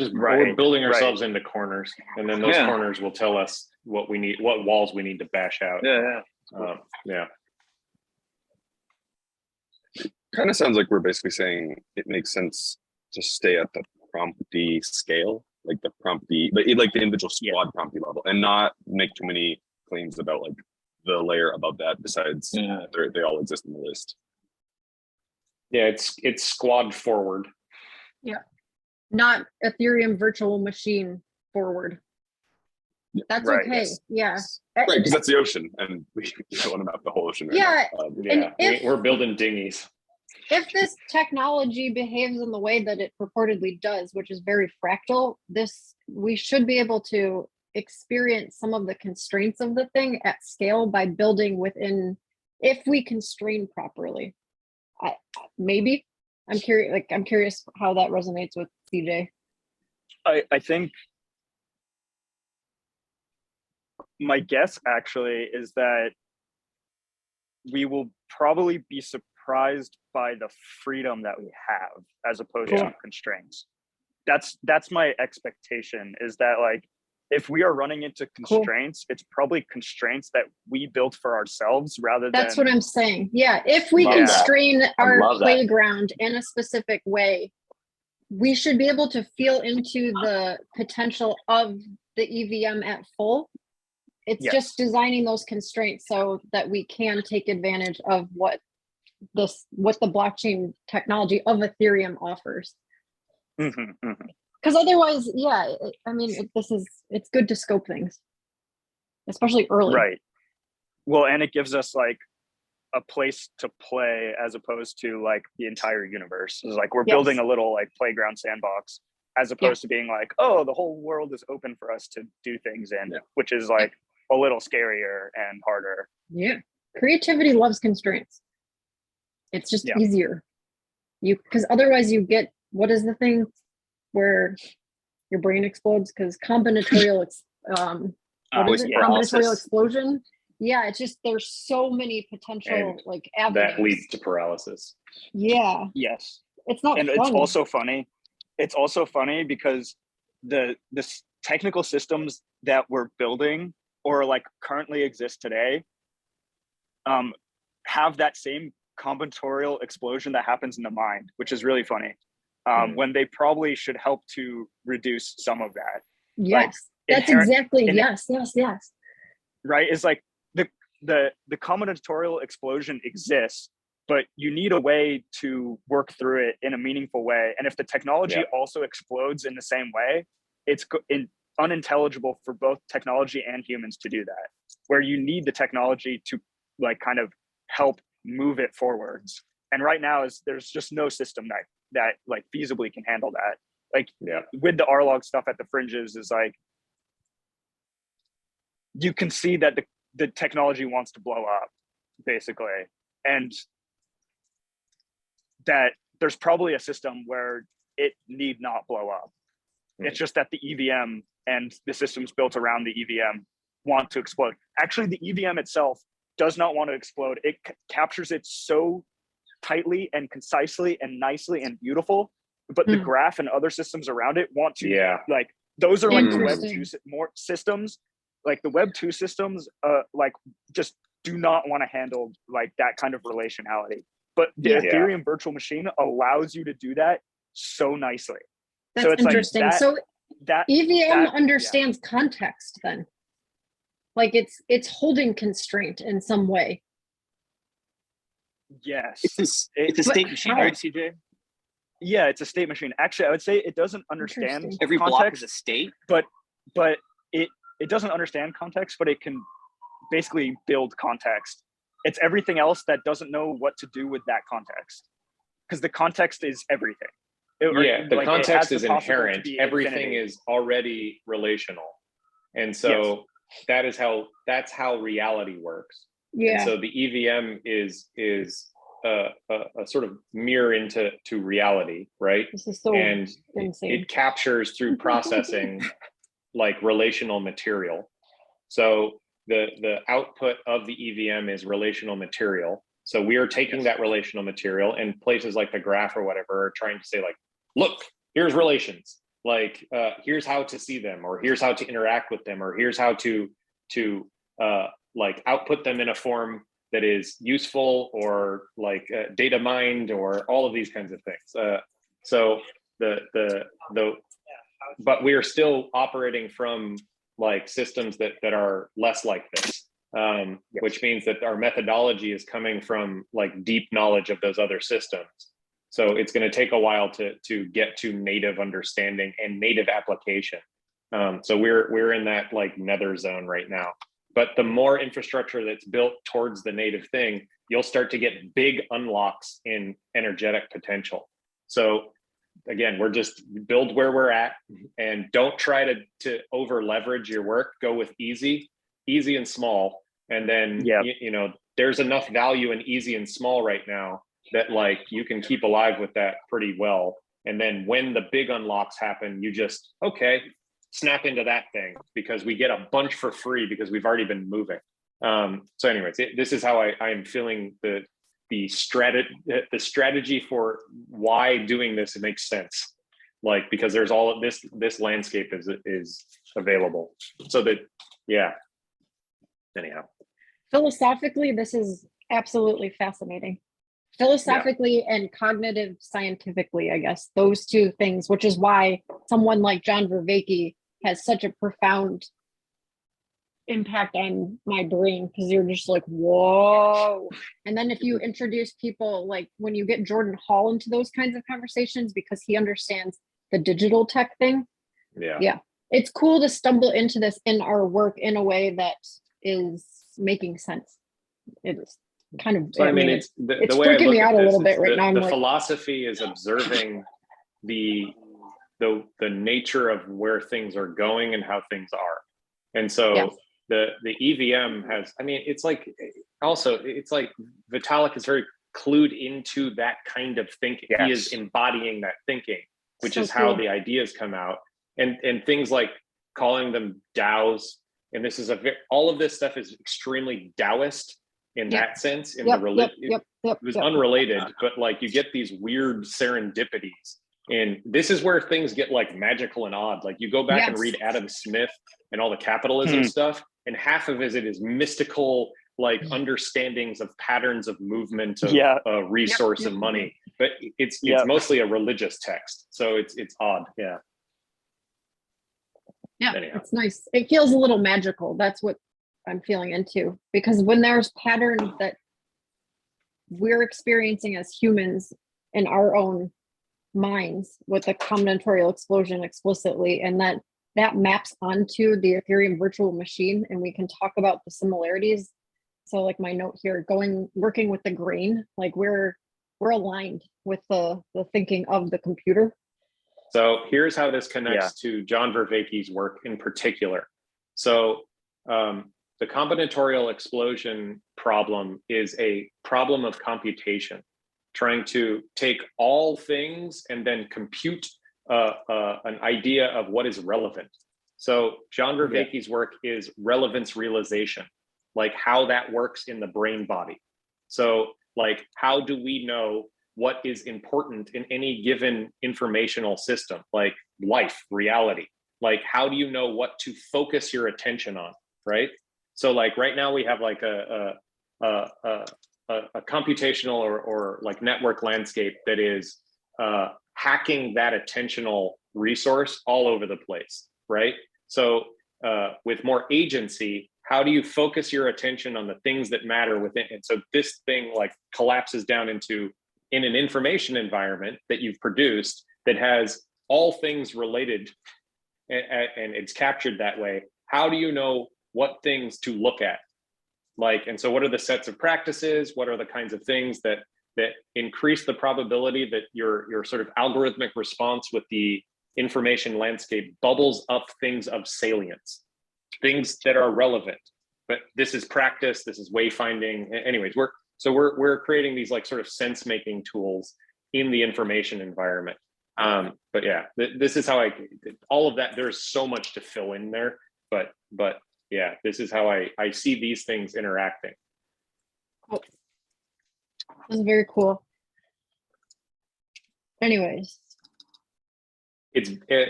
building ourselves into corners, and then those corners will tell us what we need, what walls we need to bash out. Yeah. Kind of sounds like we're basically saying it makes sense to stay at the Prompty scale, like the Prompty, like the individual squad Prompty level, and not make too many claims about like the layer above that. Besides, they all exist in the list. Yeah, it's squad forward. Yeah. Not Ethereum virtual machine forward. That's right, okay. yes. Yeah. Right, because that's the ocean, and we don't want to map the whole ocean. Yeah. Now. We're building dinghies. If this technology behaves in the way that it purportedly does, which is very fractal, we should be able to experience some of the constraints of the thing at scale by building within, if we constrain properly. Maybe. I'm curious how that resonates with CJ. I think my guess actually is that we will probably be surprised by the freedom that we have as opposed to constraints. That's my expectation, is that like if we are running into constraints, it's probably constraints that we built for ourselves rather That's than. what I'm saying. Yeah. If we constrain our love that. playground in a specific way, we should be able to feel into the potential of the EVM at full. It's just designing those constraints so that we can take advantage of what the blockchain technology of Ethereum offers. Because otherwise, I mean, it's good to scope things, especially early. Right. Well, and it gives us like a place to play as opposed to like the entire universe. It's like we're building a little like playground sandbox as opposed to being like, oh, the whole world is open for us to do things in, which is like a little scarier and harder. Yeah. Creativity loves constraints. It's just easier. Because otherwise you get, what is the thing where your brain explodes? Because combinatorial combinatorial explosion. Yeah, it's just there's so many potential like avenues that leads to paralysis. Yeah. Yes. It's not and fun. It's also funny. It's also funny because the technical systems that we're building or like currently exist today have that same combinatorial explosion that happens in the mind, which is really funny. When they probably should help to reduce some of that. Yes, like, that's exactly, yes. Right, it's like the combinatorial explosion exists, but you need a way to work through it in a meaningful way. And if the technology also explodes in the same way, it's unintelligible for both technology and humans to do that, where you need the technology to like kind of help move it forwards. And right now there's just no system that like feasibly can handle that. Like Yeah. with the RLog stuff at the fringes is like, you can see that the technology wants to blow up basically. And that there's probably a system where it need not blow up. It's just that the EVM and the systems built around the EVM want to explode. Actually, the EVM itself does not want to explode. It captures it so tightly and concisely and nicely and beautiful, but the graph and other systems around it want to, like, those are like the Web 2 more systems. Like the Web 2 systems, like just do not want to handle like that kind of relationality. But the Ethereum virtual machine allows you to do that so nicely. That's so it's interesting. Like so that EVM understands context then. Like it's holding constraint in some way. Yes. It's a state machine, right, CJ? Yeah, it's a state machine. Actually, I would say it doesn't understand every context, block is a state, but it doesn't understand context, but it can basically build context. It's everything else that doesn't know what to do with that context, because the context is everything. The context is inherent. Everything is already relational, and so that's how reality works. Yeah. And so the EVM is a sort of mirror to reality, right? This is so and insane. it captures through processing like relational material. So the output of the EVM is relational material. So we are taking that relational material, and places like the graph or whatever are trying to say like, look, here's relations. Like here's how to see them, or here's how to interact with them, or here's how to like output them in a form that is useful, or like data mined, or all of these kinds of things. So but we are still operating from like systems that are less like this, which means that our methodology is coming from like deep knowledge of those other systems. So it's going to take a while to get to native understanding and native application. So we're in that like nether zone right now. But the more infrastructure that's built towards the native thing, you'll start to get big unlocks in energetic potential. So again, we're just build where we're at, and don't try to over leverage your work. Go with easy and small. And then, you know, there's enough value in easy and small right now that like you can keep alive with that pretty well. And then when the big unlocks happen, you just, snap into that thing, because we get a bunch for free because we've already been moving. So anyways, this is how I am feeling the strategy for why doing this. It makes sense, like, because there's all of this landscape is available. So that, anyhow. Philosophically, this is absolutely fascinating. Philosophically and cognitive scientifically, I guess, those two things, which is why someone like John Vervaeke has such a profound impact on my brain, because you're just like, whoa. And then if you introduce people, like when you get Jordan Hall into those kinds of conversations, because he understands the digital tech thing. Yeah. It's cool to stumble into this in our work in a way that is making sense. It is kind of, so, I mean, it's the way freaking I look me at out a this, little bit right now. The philosophy is observing the nature of where things are going and how things are. And so the EVM has, I mean, it's like, also, it's like Vitalik is very clued into that kind of thinking. He is embodying that thinking, which is how the ideas come out. And things like calling them DAOs. And this is all of this stuff is extremely Taoist in that sense. In the religion, it was unrelated, but like you get these weird serendipities. And this is where things get like magical and odd. Like you go back and read Adam Smith and all the capitalism stuff, and half of it is mystical, like understandings of patterns of movement of resource and money. But it's mostly a religious text, so it's odd. Anyhow. It's nice. It feels a little magical. That's what I'm feeling into, because when there's patterns that we're experiencing as humans in our own minds with the combinatorial explosion explicitly, and that maps onto the Ethereum virtual machine, and we can talk about the similarities. So like my note here, working with the grain, like we're we're aligned with the thinking of the computer. So here's how this connects to John Vervaeke's work in particular. So the combinatorial explosion problem is a problem of computation, trying to take all things and then compute an idea of what is relevant. So John Vervaeke's work is relevance realization, like how that works in the brain body. So like, how do we know what is important in any given informational system, like life, reality? Like, how do you know what to focus your attention on, right? So like right now we have like a computational or like network landscape that is hacking that attentional resource all over the place, right? So with more agency, how do you focus your attention on the things that matter within it? So this thing like collapses down into, in an information environment that you've produced that has all things related and it's captured that way. How do you know what things to look at? Like, and so what are the sets of practices? What are the kinds of things that increase the probability that your sort of algorithmic response with the information landscape bubbles up things of salience, things that are relevant? But this is practice, this is wayfinding. Anyways, we're creating these like sort of sense-making tools in the information environment. But yeah, this is how all of that, there's so much to fill in there, but yeah, this is how I see these things interacting. Oh, that's very cool. Anyways.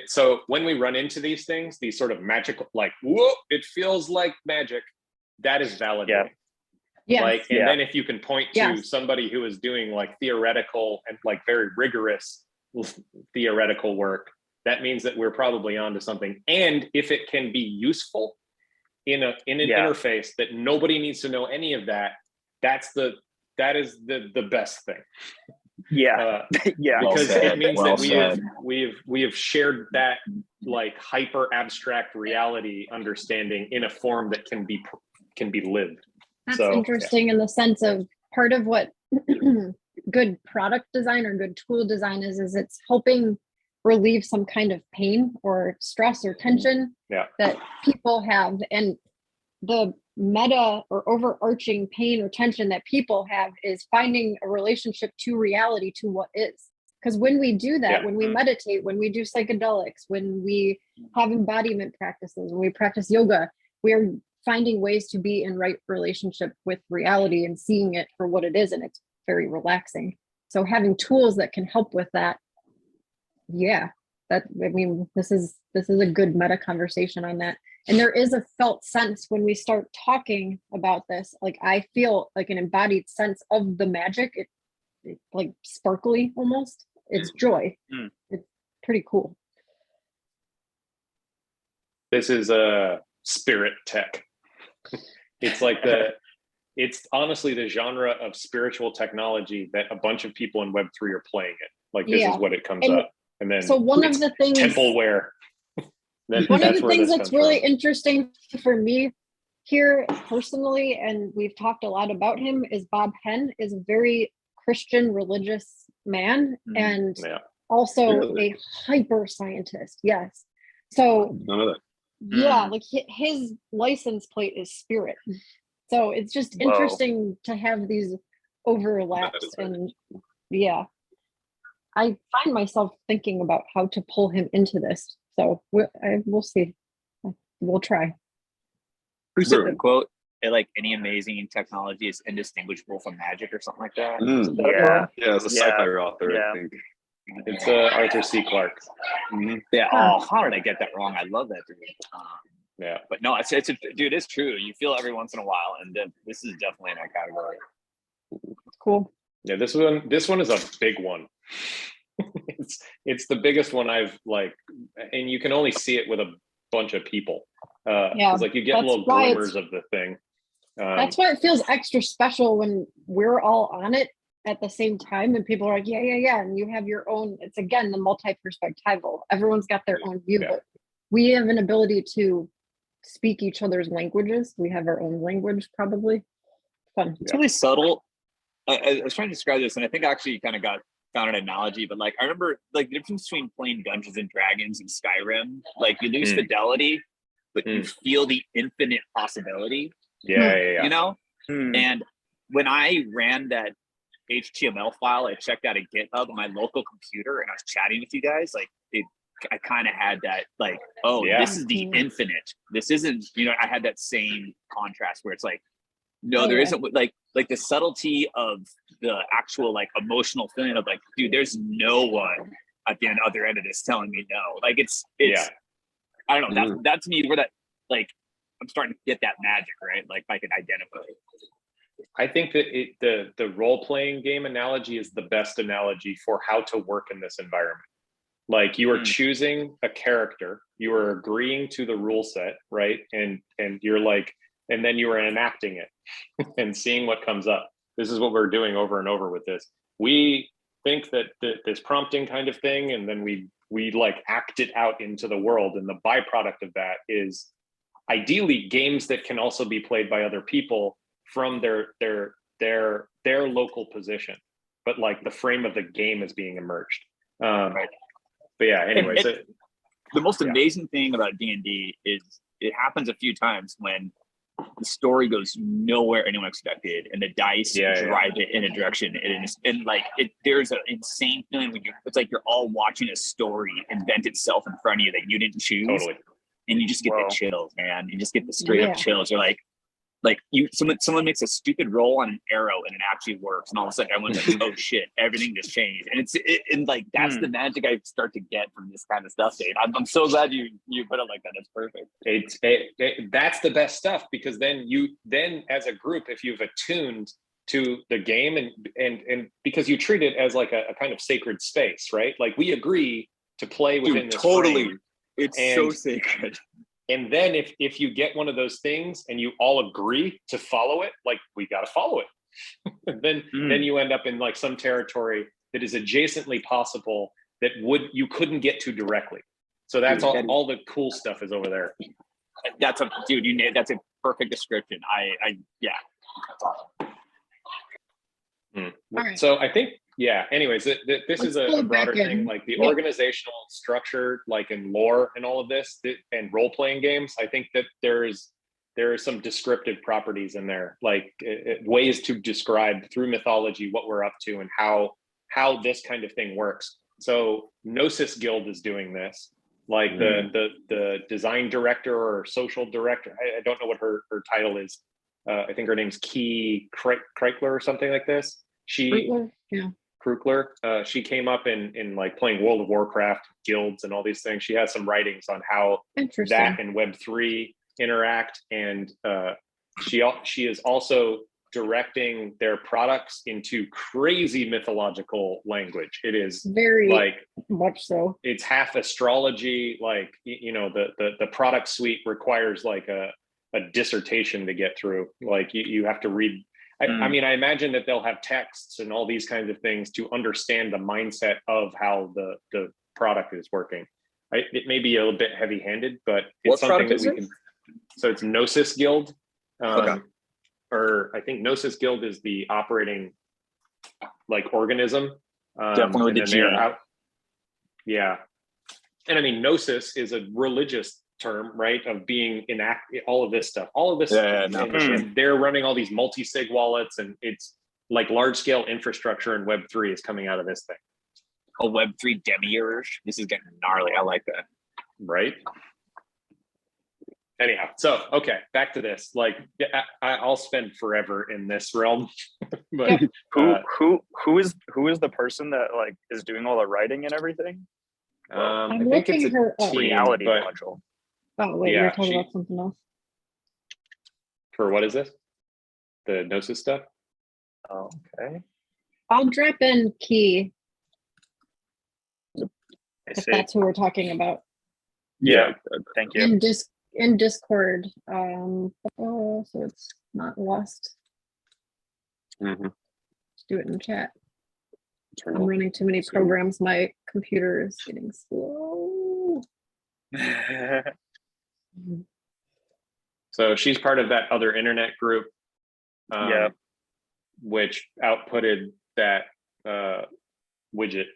So when we run into these things, these sort of magical, like, whoa, it feels like magic, that is validating. Yeah. Like, and then if you can point to somebody who is doing like theoretical and like very rigorous theoretical work, that means that we're probably onto something. And if it can be useful in an interface that nobody needs to know any of that, that is the best thing. Yeah. Because it means that we have shared that like hyper abstract reality understanding in a form that can be lived. That's interesting in the sense of part of what good product design or good tool design is it's helping relieve some kind of pain or stress or tension that people have. And the meta or overarching pain or tension that people have is finding a relationship to reality, to what is. Because when we do that, when we meditate, when we do psychedelics, when we have embodiment practices, when we practice yoga, we're finding ways to be in right relationship with reality and seeing it for what it is. And it's very relaxing. So having tools that can help with that. Yeah, this is a good meta conversation on that. And there is a felt sense when we start talking about this, like I feel like an embodied sense of the magic. It's like sparkly almost. It's joy. It's pretty cool. This is a spirit tech. It's like it's honestly the genre of spiritual technology that a bunch of people in Web3 are playing it. Like this is what it comes up. And then so one of the things templeware. One of the things that's really interesting for me here personally, and we've talked a lot about him, is Bob Henn is a very Christian religious man and also a hyper scientist. Yes. So none of that. Yeah, like his license plate is spirit. So it's just interesting to have these overlaps. And I find myself thinking about how to pull him into this. So we'll see. We'll try. Who said the quote? Like any amazing technology is indistinguishable from magic or something like that. Yeah, it's a sci-fi author, I think. It's Arthur C. Clarke. Yeah. Oh, how did I get that wrong? I love that dude. Yeah, but no, it's dude. It's true. You feel every once in a while, and this is definitely in that category. Cool. Yeah, this one is a big one. it's the biggest one I've like, and you can only see it with a bunch of people. It's like you get little glimmers of the thing. That's why it feels extra special when we're all on it at the same time and people are like, yeah. And you have your own, it's again, the multi-perspectival. Everyone's got their own view, but we have an ability to speak each other's languages. We have our own language, probably. Fun. It's really subtle. I was trying to describe this, and I think I actually kind of found an analogy, but like I remember like the difference between playing Dungeons and Dragons and Skyrim, like you lose fidelity, but you feel the infinite possibility. Yeah. You know? And when I ran that HTML file, I checked out a GitHub on my local computer and I was chatting with you guys, like I kind of had that like, oh, this is the infinite. This isn't, I had that same contrast where it's like, no, there isn't like the subtlety of the actual like emotional feeling of like, dude, there's no one at the other end of this telling me no. Like it's I don't know, that's to me where that like I'm starting to get that magic, right? Like I can identify. I think that the role-playing game analogy is the best analogy for how to work in this environment. Like you are choosing a character, you are agreeing to the rule set, right? And you're like, and then you are enacting it and seeing what comes up. This is what we're doing over and over with this. We think that this prompting kind of thing, and then we like act it out into the world. And the byproduct of that is ideally games that can also be played by other people from their local position, but like the frame of the game is being emerged. Right. But yeah, anyways. The most amazing thing about D&D is it happens a few times when the story goes nowhere anyone expected and the dice drive it in a direction. And like there's an insane feeling when it's like you're all watching a story invent itself in front of you that you didn't choose. Totally. And you just get the chills, man. You just get the straight up chills. You're like someone makes a stupid roll on an arrow and it actually works, and all of a sudden everyone's like, "Oh shit!" Everything just changed, and like that's the magic I start to get from this kind of stuff, Dave. I'm so glad you put it like that. That's perfect. That's the best stuff, because then as a group, if you've attuned to the game and because you treat it as like a kind of sacred space, right? Like we agree to play within this frame. It's so sacred. And then if you get one of those things and you all agree to follow it, like we got to follow it. then you end up in like some territory that is adjacently possible that you couldn't get to directly. So that's all the cool stuff is over there. That's that's a perfect description. That's awesome. Right. So I think, anyways, this is a broader thing, like the organizational structure, like in lore and all of this, and role-playing games. I think that there are some descriptive properties in there, like ways to describe through mythology what we're up to and how this kind of thing works. So Gnosis Guild is doing this, like the design director or social director. I don't know what her title is. I think her name's Key Kreikler or something like this. Krukler. She came up in like playing World of Warcraft guilds and all these things. She has some writings on how that and Web3 interact, and she is also directing their products into crazy mythological language. It is very like much so. It's half astrology. Like the product suite requires like a dissertation to get through. Like you have to read. I mean, I imagine that they'll have texts and all these kinds of things to understand the mindset of how the product is working. It may be a little bit heavy-handed, but it's something that we can. So it's Gnosis Guild, or I think Gnosis Guild is the operating like organism. Definitely the G. Yeah, and I mean, Gnosis is a religious term, right, of being all of this stuff, and they're running all these multi-sig wallets, and it's like large-scale infrastructure, and Web3 is coming out of this thing. A Web3 demiurge. This is getting gnarly. I like that. Right. Anyhow, so okay, back to this. Like, I'll spend forever in this realm. But who is the person that like is doing all the writing and everything? I think it's a team, reality but module. Oh wait, you're talking about something else. For what is this? The Gnosis stuff? Oh, okay. I'll drop in Key if see. that's who we're talking about. Yeah. Thank you. In Discord. So it's not lost. Let's do it in chat. I'm running too many programs. My computer is getting slow. So she's part of that other internet group. which outputted that widget,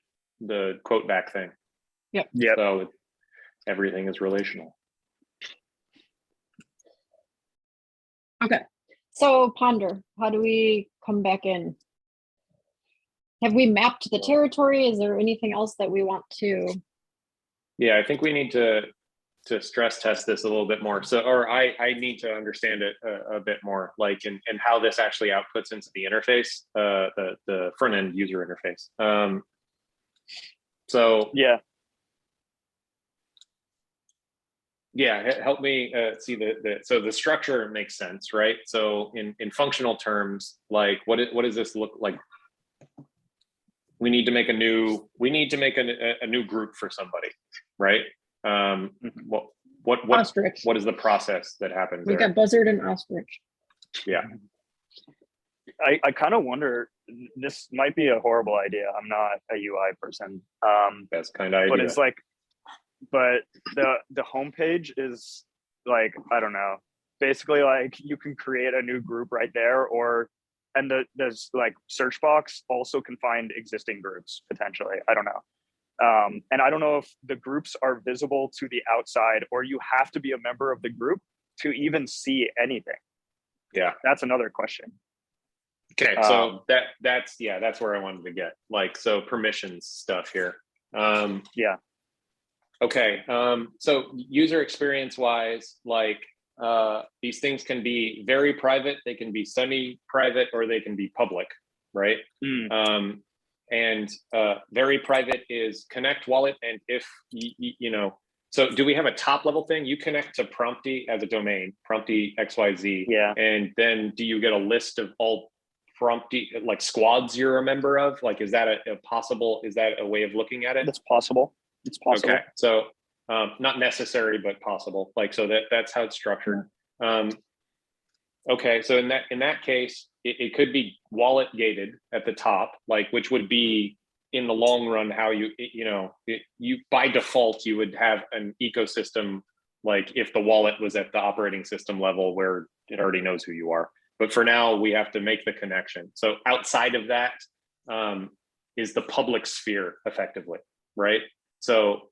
the quote back thing. Yep. So everything is relational. Okay, so ponder, how do we come back in? Have we mapped the territory? Is there anything else that we want to? Yeah, I think we need to stress test this a little bit more. So, or I need to understand it a bit more, like, and how this actually outputs into the interface, the front end user interface. So Yeah. Yeah, help me see so the structure makes sense, right? So in functional terms, like what does this look like? We need to make a new group for somebody, right? What Ostrich. what is the process that happens We there? got buzzard and ostrich. Yeah. I kind of wonder, this might be a horrible idea. I'm not a UI person. That's kind of but idea. it's like, but the homepage is like, I don't know, basically like you can create a new group right there, and there's like search box also can find existing groups potentially. I don't know. And I don't know if the groups are visible to the outside, or you have to be a member of the group to even see anything. Yeah, that's another question. Okay, so that's where I wanted to get, like, so permissions stuff here. Yeah. Okay, so user experience wise, like these things can be very private, they can be semi-private, or they can be public, right? And very private is connect wallet, and if you know, so do we have a top level thing? You connect to Prompty as a domain, Prompty XYZ, yeah, and then do you get a list of all Prompty like squads you're a member of? Like, is that a possible? Is that a way of looking at it? That's possible. It's possible. Okay, so not necessary, but possible. Like, so that's how it's structured. Okay, so in that case, it could be wallet gated at the top, like, which would be in the long run how you by default you would have an ecosystem, like if the wallet was at the operating system level where it already knows who you are. But for now, we have to make the connection. So outside of that is the public sphere, effectively, right? So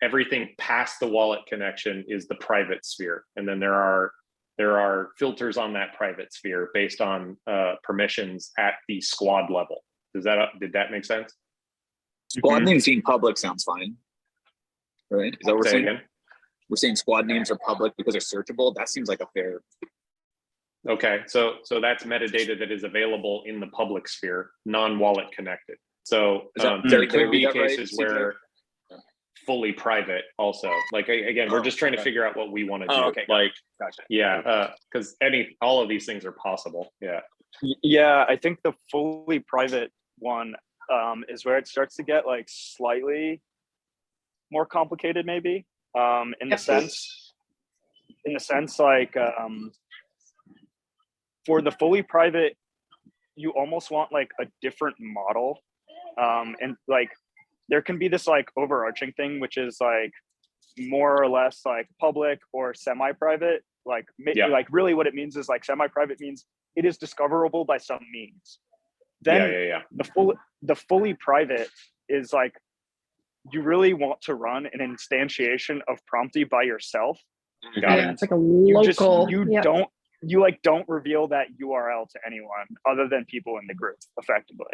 everything past the wallet connection is the private sphere, and then there are filters on that private sphere based on permissions at the squad level. Did that make sense? Squad names being public sounds fine, right? Is that what we're saying? Again? We're saying squad names are public because they're searchable. That seems like a fair. Okay, so that's metadata that is available in the public sphere, non-wallet connected. So there could be cases where fully private also. Like, again, we're just trying to figure out what we want to do. Okay, like, gotcha. Yeah, because all of these things are possible. Yeah. Yeah, I think the fully private one is where it starts to get like slightly more complicated, maybe. In the sense like for the fully private, you almost want like a different model, and like there can be this like overarching thing, which is like more or less like public or semi-private. Like, like really what it means is like semi-private means it is discoverable by some means. Then the fully private is like, you really want to run an instantiation of Prompty by yourself. Yeah, it's like a local. You don't reveal that URL to anyone other than people in the group, effectively.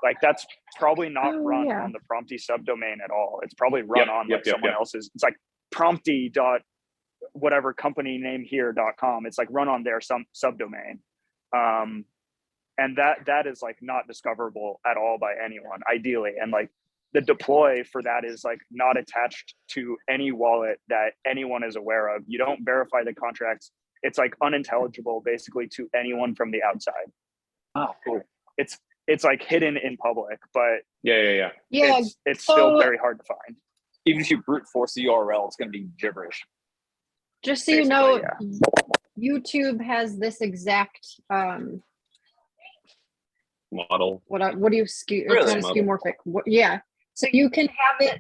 Like, that's probably not run on the Prompty subdomain at all. It's probably run on someone else's. It's like Prompty dot whatever company name here.com. It's like run on their some subdomain. And that is like not discoverable at all by anyone, ideally. And like the deploy for that is like not attached to any wallet that anyone is aware of. You don't verify the contracts. It's like unintelligible basically to anyone from the outside. Oh, cool. It's like hidden in public, but Yeah, it's still very hard to find. Even if you brute force the URL, it's going to be gibberish. just so you know, YouTube has this exact model. What do you skew? Really? It's not skeuomorphic. Yeah, so you can have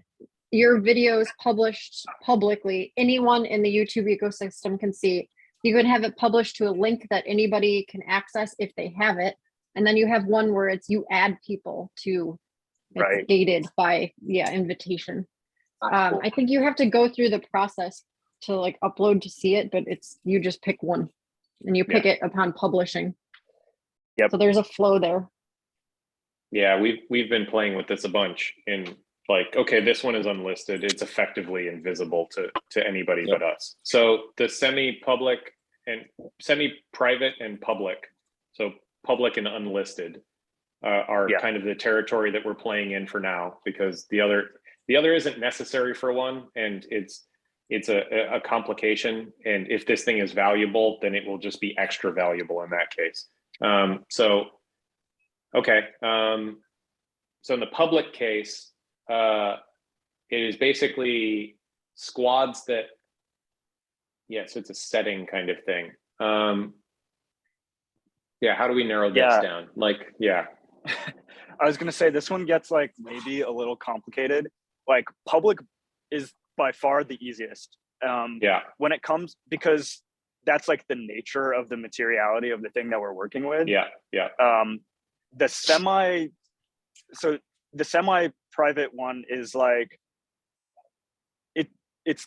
your videos published publicly. Anyone in the YouTube ecosystem can see. You can have it published to a link that anybody can access if they have it, And then you have one where it's you add people to, it's Right. gated by, invitation. I think you have to go through the process to like upload to see it, but you just pick one and you pick it upon publishing. Yep. So there's a flow there. Yeah, we've been playing with this a bunch in like, okay, this one is unlisted. It's effectively invisible to anybody but us. So the semi-public and semi-private and public, so public and unlisted are kind of the territory that we're playing in for now, because the other isn't necessary for one, and it's a complication. And if this thing is valuable, then it will just be extra valuable in that case. Okay. So in the public case, it is basically squads that, so it's a setting kind of thing. How do we narrow this down? Like, I was gonna say this one gets like maybe a little complicated. Like public is by far the easiest. When it comes, because that's like the nature of the materiality of the thing that we're working with. The semi-private one is like, it's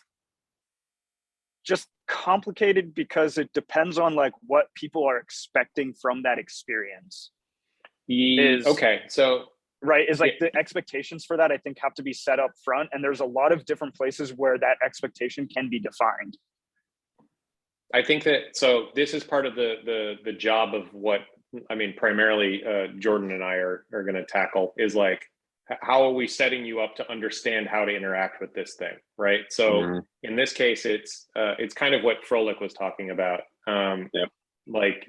just complicated because it depends on like what people are expecting from that experience. Right, is like the expectations for that, I think, have to be set up front, and there's a lot of different places where that expectation can be defined. I think that, so this is part of the job of what, I mean, primarily Jordan and I are going to tackle, is like, how are we setting you up to understand how to interact with this thing, right? So in this case, it's kind of what Froelich was talking about. Like,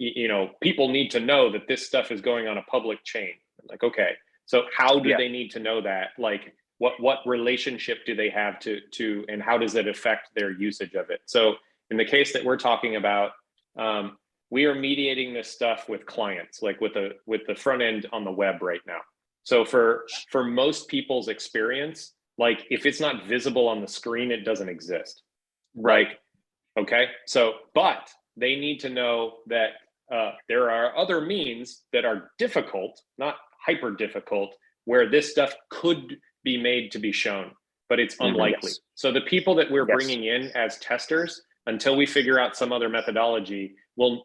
people need to know that this stuff is going on a public chain. Like, okay, so how do they need to know that? Like, what relationship do they have to, and how does it affect their usage of it? So in the case that we're talking about, we are mediating this stuff with clients, like with the front end on the web right now. So for most people's experience, like if it's not visible on the screen, it doesn't exist. Right. Okay. So, but they need to know that there are other means that are difficult, not hyper difficult, where this stuff could be made to be shown, but it's unlikely. Yes. So the people that we're bringing in as testers, until we figure out some other methodology, we'll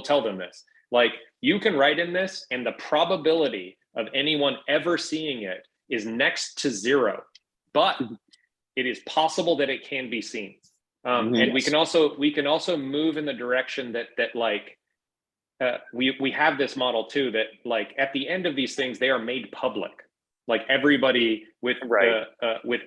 tell them this. Like, you can write in this, and the probability of anyone ever seeing it is next to zero, but it is possible that it can be seen. And we can also move in the direction that like, we have this model too, that like at the end of these things, they are made public. Like everybody with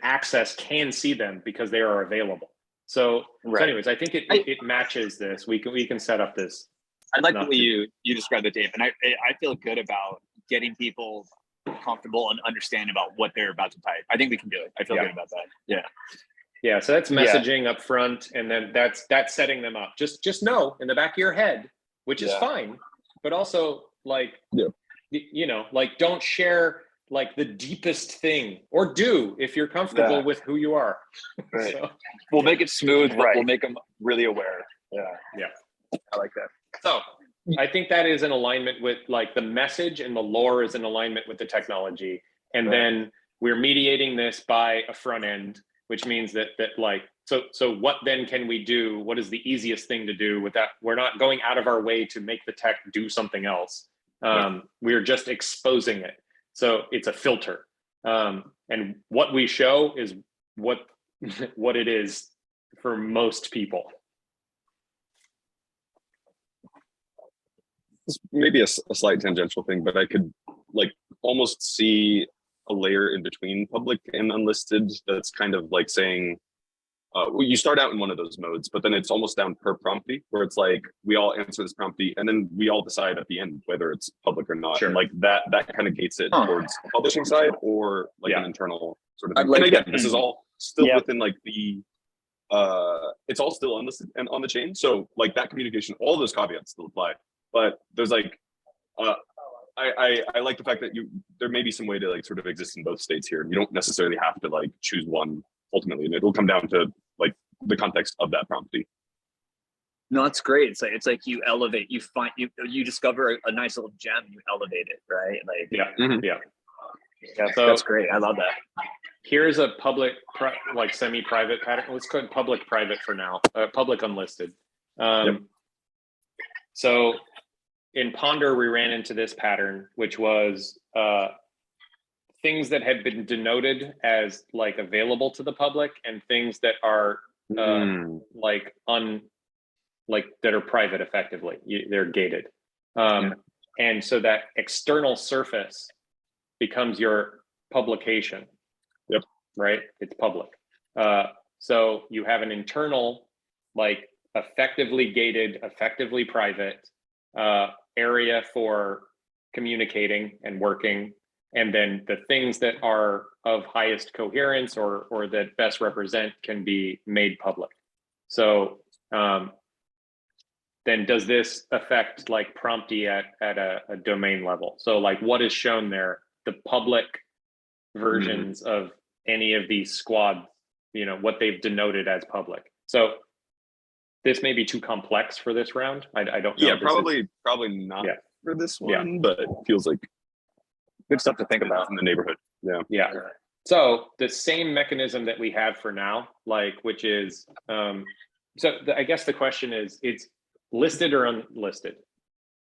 access can see them because they are available. So anyways, I think it matches this. We can set up this. I like the way you described it, Dave, and I feel good about getting people comfortable and understand about what they're about to type. I think we can do it. I feel good about that. Yeah. So that's messaging up front, and then that's setting them up. Just know in the back of your head, which is fine, but also like like don't share like the deepest thing, or do if you're comfortable with who you are. Right. So, we'll make it smooth, but we'll make them really aware. Yeah. I like that. So I think that is in alignment with like the message, and the lore is in alignment with the technology. And then we're mediating this by a front end, which means that like, so what then can we do? What is the easiest thing to do with that? We're not going out of our way to make the tech do something else. We're just exposing it. So it's a filter. And what we show is what it is for most people. Maybe a slight tangential thing, but I could like almost see a layer in between public and unlisted that's kind of like saying, you start out in one of those modes, but then it's almost down per prompty, where it's like we all answer this prompty, and then we all decide at the end whether it's public or not. And like that kind of gates it towards the publishing side, or like an internal sort of thing. Like, and again, this is all still within like the it's all still unlisted and on the chain. So like that communication, all those caveats still apply. But there's like, I like the fact that there may be some way to like sort of exist in both states here. You don't necessarily have to like choose one ultimately, and it'll come down to like the context of that prompty. No, it's great. It's like you elevate, you discover a nice little gem, you elevate it, right? Like Yeah. so that's great. I love that. Here's a public, like semi-private pattern. Let's go public-private for now. Public unlisted. So in Ponder, we ran into this pattern, which was things that had been denoted as like available to the public, and things that are like that are private effectively. They're gated. And so that external surface becomes your publication. Right? It's public. So you have an internal, like effectively gated, effectively private area for communicating and working. And then the things that are of highest coherence or that best represent can be made public. So then does this affect like Prompty at a domain level? So like what is shown there, the public versions of any of these squads, you know, what they've denoted as public. So this may be too complex for this round. I don't know. Yeah, probably not for this one, but it feels like Good stuff to think about. in the neighborhood. Yeah. So the same mechanism that we have for now, like, which is, I guess the question is, it's listed or unlisted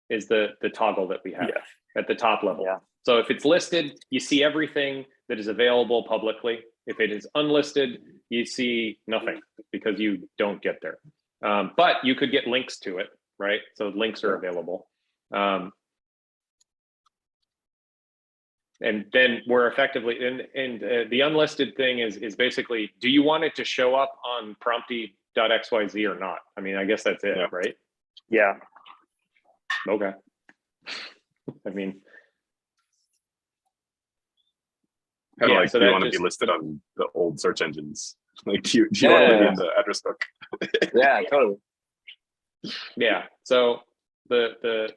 is the toggle that we have at the top level. So if it's listed, you see everything that is available publicly. If it is unlisted, you see nothing because you don't get there. But you could get links to it, right? So links are available. And then we're effectively, and the unlisted thing is basically, do you want it to show up on prompty.xyz or not? I mean, I guess that's it, right? Yeah. Okay. I mean, Kind of like, so do you that want to just- be listed on the old search engines? Like, do you want to be in the address book? Yeah, totally. yeah. So if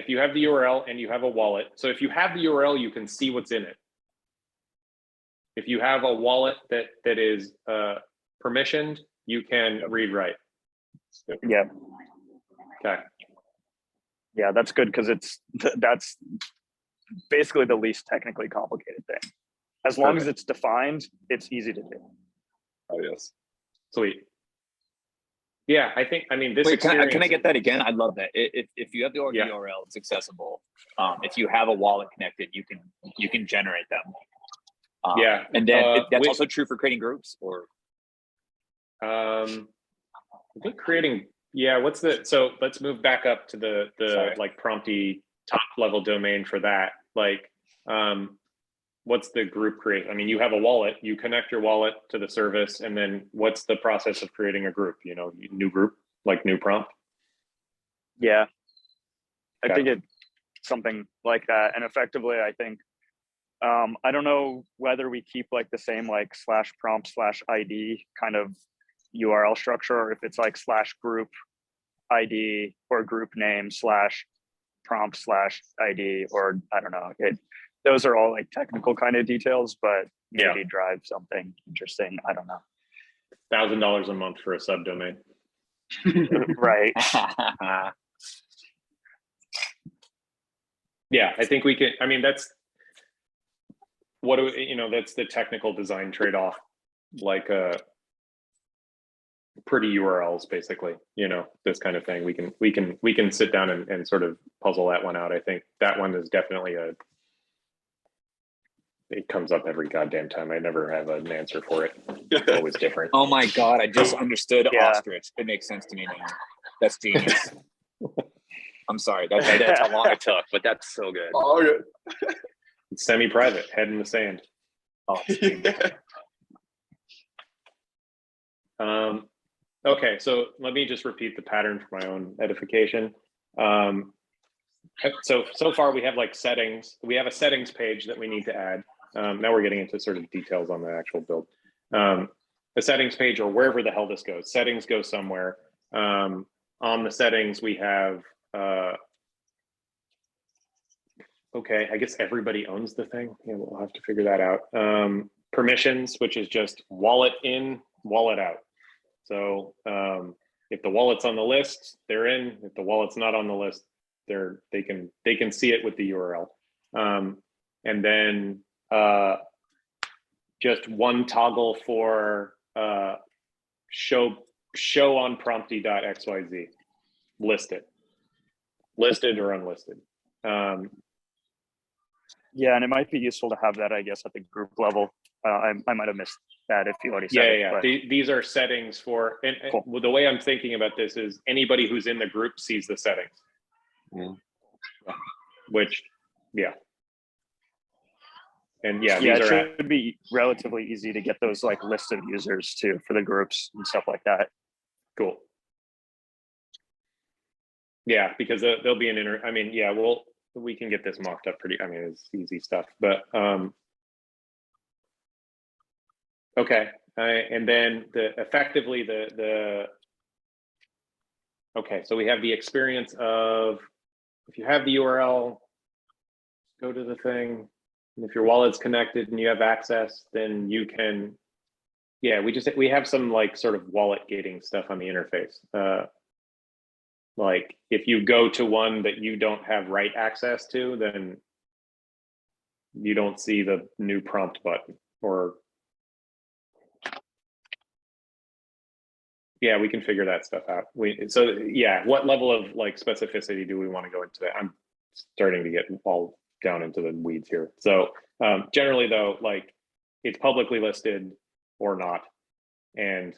you have the URL and you have a wallet, so if you have the URL, you can see what's in it. If you have a wallet that is permissioned, you can read write. Yeah. Okay. Yeah, that's good because that's basically the least technically complicated thing. As long as it's defined, it's easy to do. Oh yes. Sweet. Yeah, I mean, this Wait, can I experience. get that again? I love that. If you have the URL, it's accessible. If you have a wallet connected, you can generate them. And then that's also true for creating groups, or I think creating. Yeah, so let's move back up to the like Prompty top level domain for that. Like, what's the group create? I mean, you have a wallet, you connect your wallet to the service, and then what's the process of creating a group? You know, new group, like new prompt. Yeah. I Okay. think it's something like that. And effectively, I think, I don't know whether we keep like the same like /prompt/ID kind of URL structure, or if it's like /group ID or group name /prompt/ID, or I don't know. Those are all like technical kind of details, but maybe drive something interesting. I don't know. $1,000 a month for a subdomain. Right. Yeah, I think we can. I mean, that's that's the technical design trade-off, like pretty URLs, basically, this kind of thing. We can sit down and sort of puzzle that one out. I think that one is definitely it comes up every goddamn time. I never have an answer for it. It's always different. Oh my God, I just understood Yeah. ostrich. It makes sense to me now. That's genius. I'm sorry, that's how long it took, but that's so good. Oh, good. It's semi-private, head in the sand. Oh, Okay, so let me just repeat the pattern for my own edification. So far we have like settings. We have a settings page that we need to add. Now we're getting into sort of details on the actual build. The settings page, or wherever the hell this goes, settings go somewhere. On the settings we have, okay, I guess everybody owns the thing. Yeah, we'll have to figure that out. Permissions, which is just wallet in, wallet out. So if the wallet's on the list, they're in. If the wallet's not on the list, they can see it with the URL. And then just one toggle for show on prompty.xyz, listed or unlisted. Yeah, and it might be useful to have that, I guess, at the group level. I might have missed that if you already said it. Yeah. But These are settings for, and cool. the way I'm thinking about this is anybody who's in the group sees the settings. Yeah. Which, yeah. And yeah, yeah, these it are should be relatively easy to get those like lists of users too for the groups and stuff like that. cool. Yeah, because there'll be I mean, yeah, we can get this mocked up pretty, I mean, it's easy stuff, but okay. And then effectively okay, so we have the experience of, if you have the URL, go to the thing, and if your wallet's connected and you have access, then you can, yeah, we have some like sort of wallet gating stuff on the interface. Like if you go to one that you don't have write access to, then you don't see the new prompt button, or yeah, we can figure that stuff out. So yeah, what level of like specificity do we want to go into that? I'm starting to get all down into the weeds here. So generally though, like it's publicly listed or not, and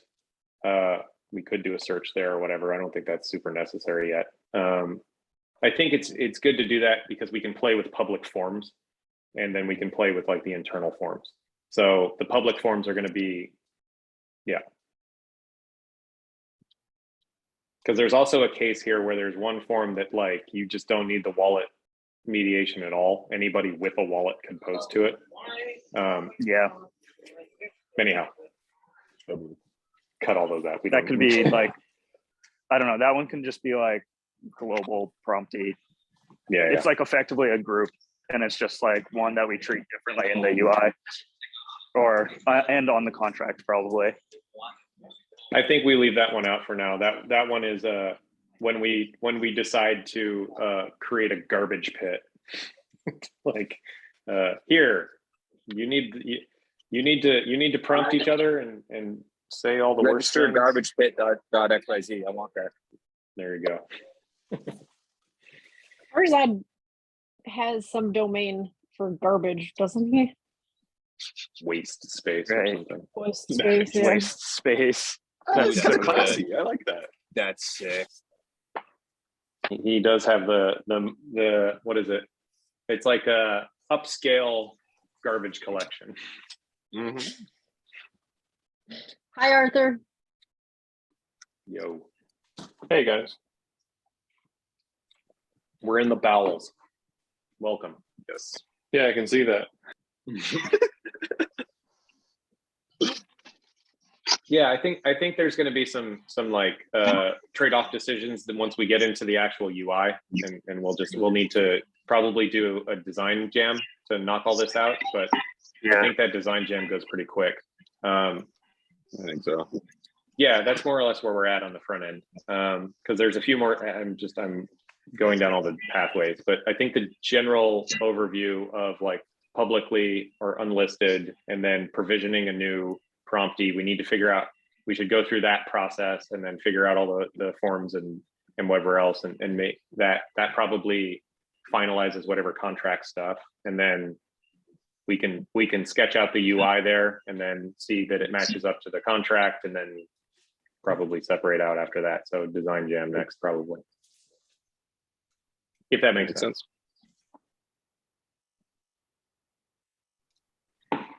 we could do a search there or whatever. I don't think that's super necessary yet. I think it's good to do that because we can play with public forms, and then we can play with like the internal forms. So the public forms are going to be, yeah. Because there's also a case here where there's one form that like you just don't need the wallet mediation at all. Anybody with a wallet can post to it. Yeah, Anyhow, cut all those out. that could be like, I don't know, that one can just be like global Prompty. Yeah, It's like effectively a group, and it's just like one that we treat differently in the UI or and on the contract probably. I think we leave that one out for now. That one is when we decide to create a garbage pit. Like here, you need to prompt each other and say all the worst Register things. garbage pit.xyz. I want that. There you go. Arzad has some domain for garbage, doesn't he? Waste space Right. or something. Waste space, yeah. Waste space. Oh, That's it's kind so of classy. I like that. That's sick. He does have the what is it? It's like a upscale garbage collection. Mm-hmm. Hi, Arthur. Yo, Hey guys. we're in the bowels. Welcome. Yes. Yeah, I can see that. Yeah, I think there's going to be some like trade-off decisions that once we get into the actual UI, and we'll need to probably do a design jam to knock all this out. But I think that design jam goes pretty quick. I think so. Yeah, that's more or less where we're at on the front end. Because there's a few more. I'm going down all the pathways, but I think the general overview of like publicly or unlisted, and then provisioning a new Prompty, we need to figure out. We should go through that process and then figure out all the forms and whatever else, and make that probably finalizes whatever contract stuff, and then we can sketch out the UI there, and then see that it matches up to the contract, and then probably separate out after that. So design jam next, probably, if that makes sense.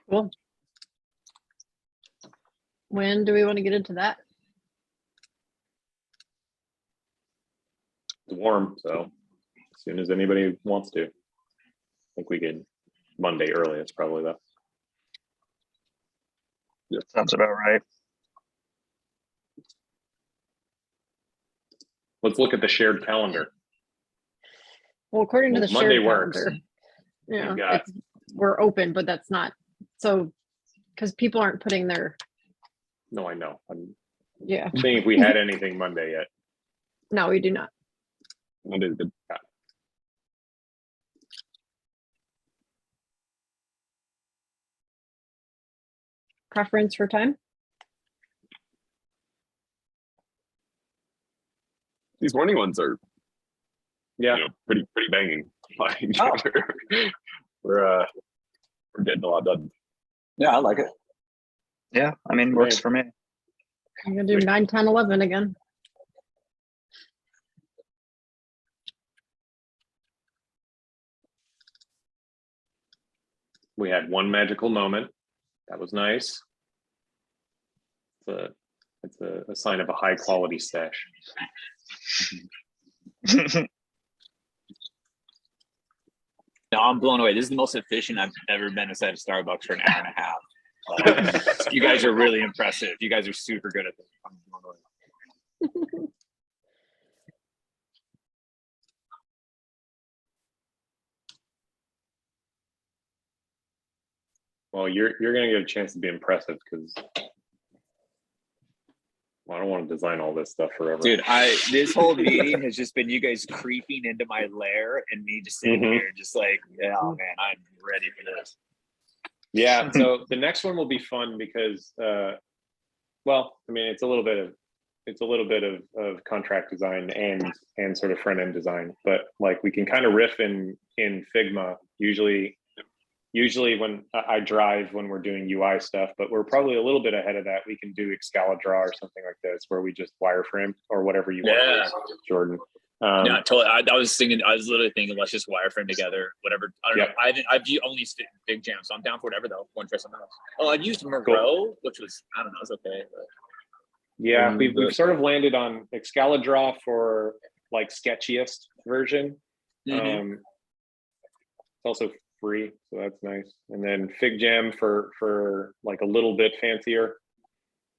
Cool. When do we want to get into that? It's warm, so as soon as anybody wants to. I think we could Monday earliest, probably though. Sounds about right. Let's look at the shared calendar. Well, according to the Monday shared works. calendar, yeah, We've got- we're open, but that's not so because people aren't putting their. No, I know. I'm Yeah, Seeing if we had anything Monday yet. no, we do not. Monday's good. Preference for time? These morning ones are, Yeah. pretty banging. Like, Oh. we're getting a lot done. Yeah, I like it. Yeah, I mean, works for me. I'm gonna do 9, 10, 11 again. We had one magical moment. That was nice. It's a sign of a high quality stash. No, I'm blown away. This is the most efficient I've ever been inside of Starbucks for an hour and a half. You guys are really impressive. You guys are super good at this. I'm blown away. Well, you're gonna get a chance to be impressive because I don't want to design all this stuff forever. Dude, this whole meeting has just been you guys creeping into my lair and me just sitting here just like, yeah, oh man, I'm ready for this. Yeah, so the next one will be fun because well, I mean it's a little bit of contract design and sort of front end design, but like we can kind of riff in Figma usually when I drive when we're doing UI stuff, but we're probably a little bit ahead of that. We can do Excalibur or something like this where we just wireframe or whatever you want, Jordan. Yeah, totally. I was literally thinking, let's just wireframe together, whatever. I don't know. I've only FigJam, so I'm down for whatever though. Want to try something else? Oh, I've used Moreau, which was, I don't know, it's okay. But... Yeah, we've sort of landed on Excalibur for like sketchiest version. It's also free, so that's nice. And then FigJam for like a little bit fancier,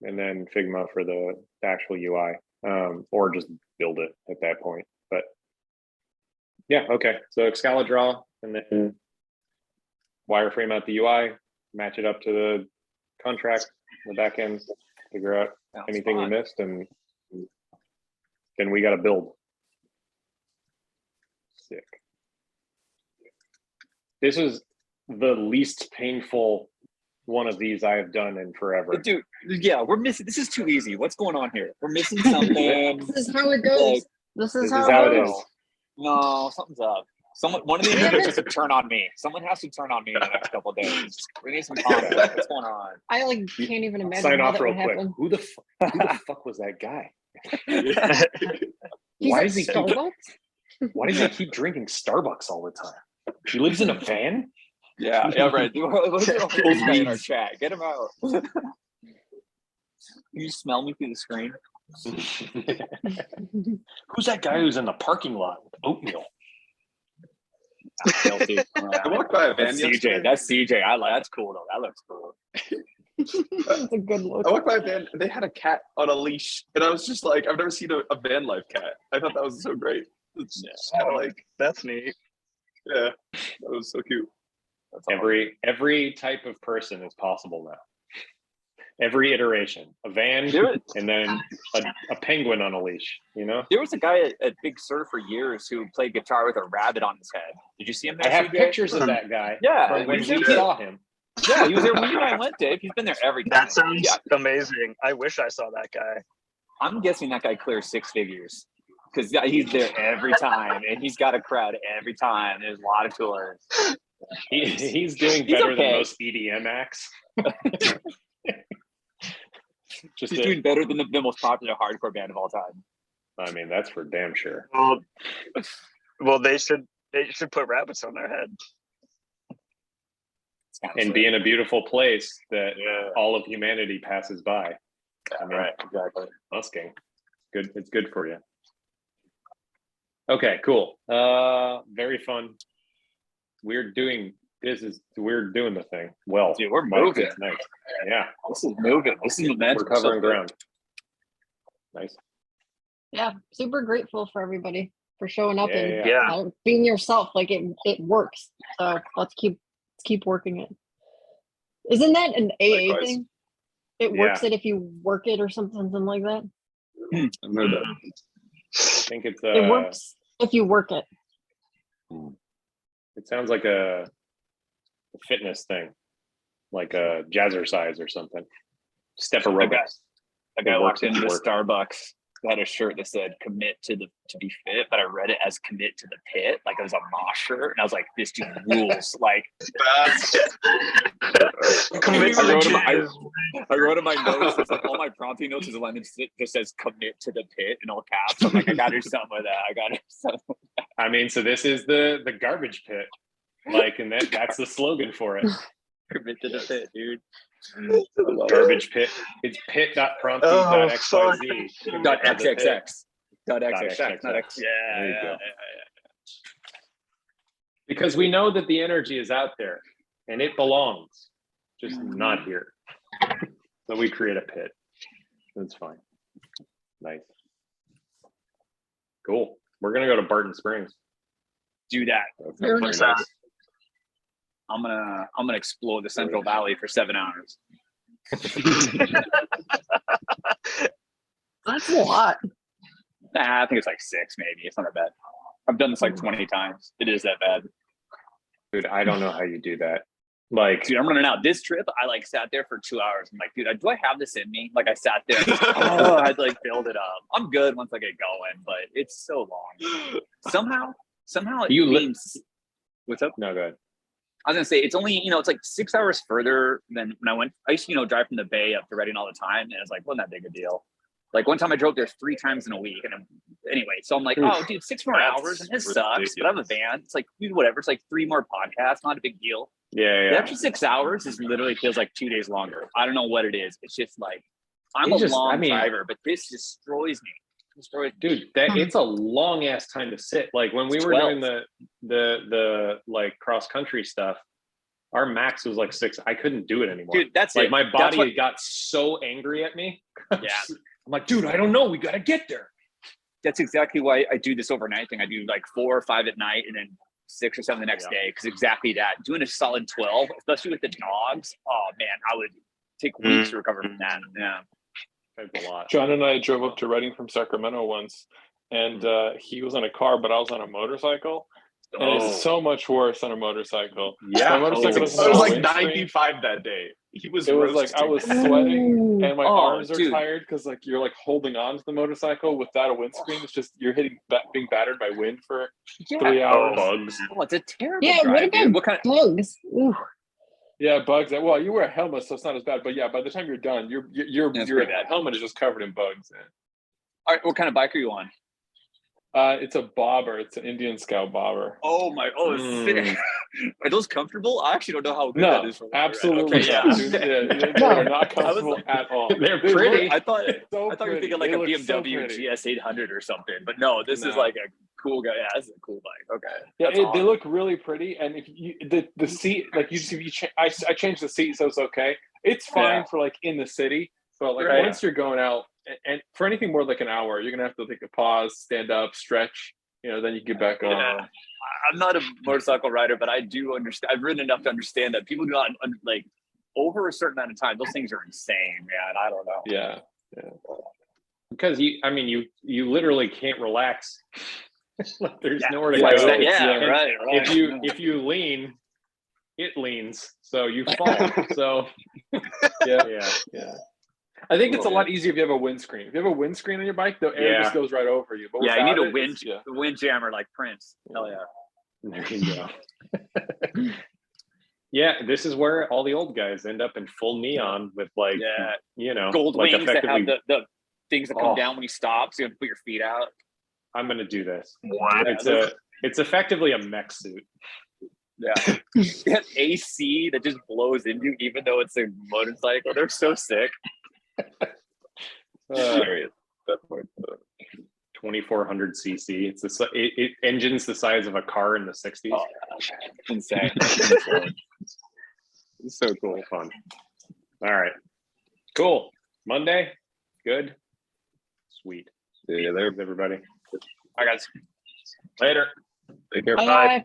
and then Figma for the actual UI, or just build it at that point. But yeah, okay. So Excalibur, and then wireframe out the UI, match it up to the contract, the back end, figure out anything we missed, and then we got to build. Sick. This is the least painful one of these I have done in forever. Dude, yeah, we're missing. This is too easy. What's going on here? We're missing something. This is how it goes. This is how it it is. goes. No, something's up. One of the individuals has to turn on me. Someone has to turn on me in the next couple of days. We need some content. What's going on? I like can't even imagine Sign how off that real would quick. happen. Who the fuck was that guy? He's Why at does he keep, Starbucks? why does he keep drinking Starbucks all the time? He lives in a van? Yeah, right. Let's get a whole guy in our chat. Get him out. Can you smell me through the screen? Who's that guy who's in the parking lot with oatmeal? I walked by a van That's yesterday. CJ. That's CJ. That's cool though. That looks cool. It's a good look. I walked by a van. They had a cat on a leash, and I was just like, I've never seen a van life cat. I thought that was so great. It's kind of like, That's neat. yeah, that was so cute. That's awesome. Every type of person is possible now. Every iteration, a van, and then a penguin on a leash. You know, There was a guy at Big Sur for years who played guitar with a rabbit on his head. Did you see him there? I have CJ? pictures of that guy. Yeah, from when he's we there. saw him. Yeah, he was there when you and I went, Dave. He's been there every time. That sounds amazing. I wish I saw that guy. I'm guessing that guy clears 6 figures because he's there every time, and he's got a crowd every time. There's a lot of tours. He's doing He's better okay. than most EDM acts. He's doing better than the most popular hardcore band of all time. I mean, that's for damn sure. Well, they should put rabbits on their head. And be in a beautiful place that all of humanity passes by. I mean, Right, exactly. Musking. Good. It's good for you. Okay, cool. Very fun. We're doing the thing well. Dude, we're moving. It's nice. Yeah, This is moving. This is momentum. we're covering ground. Nice. Yeah, super grateful for everybody for showing up and Yeah. being yourself. Like it works. So let's keep working it. Isn't that an AA Likewise. thing? it works it if you work it or something like that. I've heard that. I think it's It works if you work it. It sounds like a fitness thing, like a jazzercise or something. Step aerobics. A guy walked into work. Starbucks, had a shirt that said "commit to be fit," but I read it as "commit to the pit," like it was a mosh shirt, and I was like, "This dude rules!" Like, Commit to the I wrote in my notes, it's like all my Prompty notes is one that just says "commit to the pit" in all caps. I'm like, I got to do something with that. I got to do something. I mean, so this is the garbage pit, like, and that's the slogan for it. Commit to the pit, dude. Garbage pit. It's pit.prompty.xyz. Dot XXX. Dot XXX. XXX. Not X. There you go. Because we know that the energy is out there and it belongs, just not here. So we create a pit. That's fine. Nice. Cool. We're gonna go to Barton Springs. Do that. Very Very nice. I'm gonna explore the Central Valley for 7 hours. That's a lot. Nah, I think it's like 6, maybe. It's not that bad. I've done this like 20 times. It is that bad. Dude, I don't know how you do that. Like, Dude, I'm running out. This trip, I like sat there for 2 hours. I'm like, dude, do I have this in me? Like I sat there, I'd like build it up. I'm good once I get going, but it's so long. Somehow it means. What's up? no, go ahead. I was gonna say it's only, it's like 6 hours further than when I went. I used to, drive from the Bay up to Reading all the time, and it's like, wasn't that big a deal. Like one time I drove there 3 times in a week, and anyway, so I'm like, oh, dude, 6 more That's hours, and this sucks. But I have a ridiculous. van. It's like, dude, whatever. It's like 3 more podcasts, not a big deal. Yeah, The yeah. extra 6 hours is literally feels like 2 days longer. I don't know what it is. It's just like I'm It a just- long I mean- driver, but this destroys me. Dude, that it's a long ass time to sit. Like when we were 12. doing the like cross country stuff, our max was like 6. I couldn't do it anymore. Dude, that's like it. my That's body what- got so angry at me. Yeah. I'm like, dude, I don't know. We gotta get there. That's exactly why I do this overnight thing. I do like 4 or 5 at night, and then 6 or 7 the next day. Because exactly that. Doing a solid 12, especially with the dogs. Oh man, I would take weeks to recover from that. Yeah. That's a lot. John and I drove up to Reading from Sacramento once, and he was on a car, but I was on a motorcycle. And Oh. it's so much worse on a motorcycle. Yeah. My motorcycle It doesn't have was a like windscreen. 95 that day. He was It was like I roasting. was sweating Ooh. and my Oh, arms are dude. tired because like you're like holding on to the motorcycle without a windscreen. It's just you're being battered by wind for 3 hours. bugs. Oh, it's a terrible Yeah, drive, what dude. about What kind of bugs? Ooh. Yeah, bugs. Well, you wear a helmet, so it's not as bad. But yeah, by the time you're done, your That's your pretty bad. helmet is just covered in bugs. all right, what kind of bike are you on? It's a bobber. It's an Indian Scout bobber. Oh my sick. Are those comfortable? I actually don't know how good that No, is for absolutely Okay, not. yeah. Dude, they are not comfortable like- at all. They're They pretty. look I thought so you were pretty. thinking like They a look so BMW pretty. GS 800 or something, but no, this is No. like a cool guy. Yeah, this is a cool bike. Okay, Yeah, That's they awesome. look really pretty, and if you the seat, like you just if you I changed the seat, so it's okay. It's fine Yeah. for like in the city, but like Right. once you're going out, and for anything more like an hour, you're gonna have to take a pause, stand up, stretch. Then you get back on. Yeah. I'm not a motorcycle rider, but I do understand. I've ridden enough to understand that people do not like over a certain amount of time. Those things are insane, man. I don't know. Yeah. Because you literally can't relax. Like, there's Yeah, nowhere to Yeah, go. it's- yeah, yeah. right. If you lean, it leans, so you fall. So Yeah. yeah. I think it's a lot easier if you have a windscreen. If you have a windscreen on your bike, the air Yeah. just goes right over you. But Yeah, you need without a it, wind, it's- the windjammer like Prince. Hell yeah. There you go. Yeah, this is where all the old guys end up in full neon with like Yeah. Gold like wings that have effectively. the things that come Oh. down when you stop, so you have to put your feet out. I'm gonna do this. What? It's effectively a mech suit. Yeah. They have AC that just blows into you, even though it's a motorcycle. They're so sick. Hilarious. That part. 2400 cc. It engine's the size of a car in the 60s. Oh, insane. It's so cool, fun. All right, cool. Monday, good, sweet. Yeah, there. Everybody, I got later. Take care. Bye.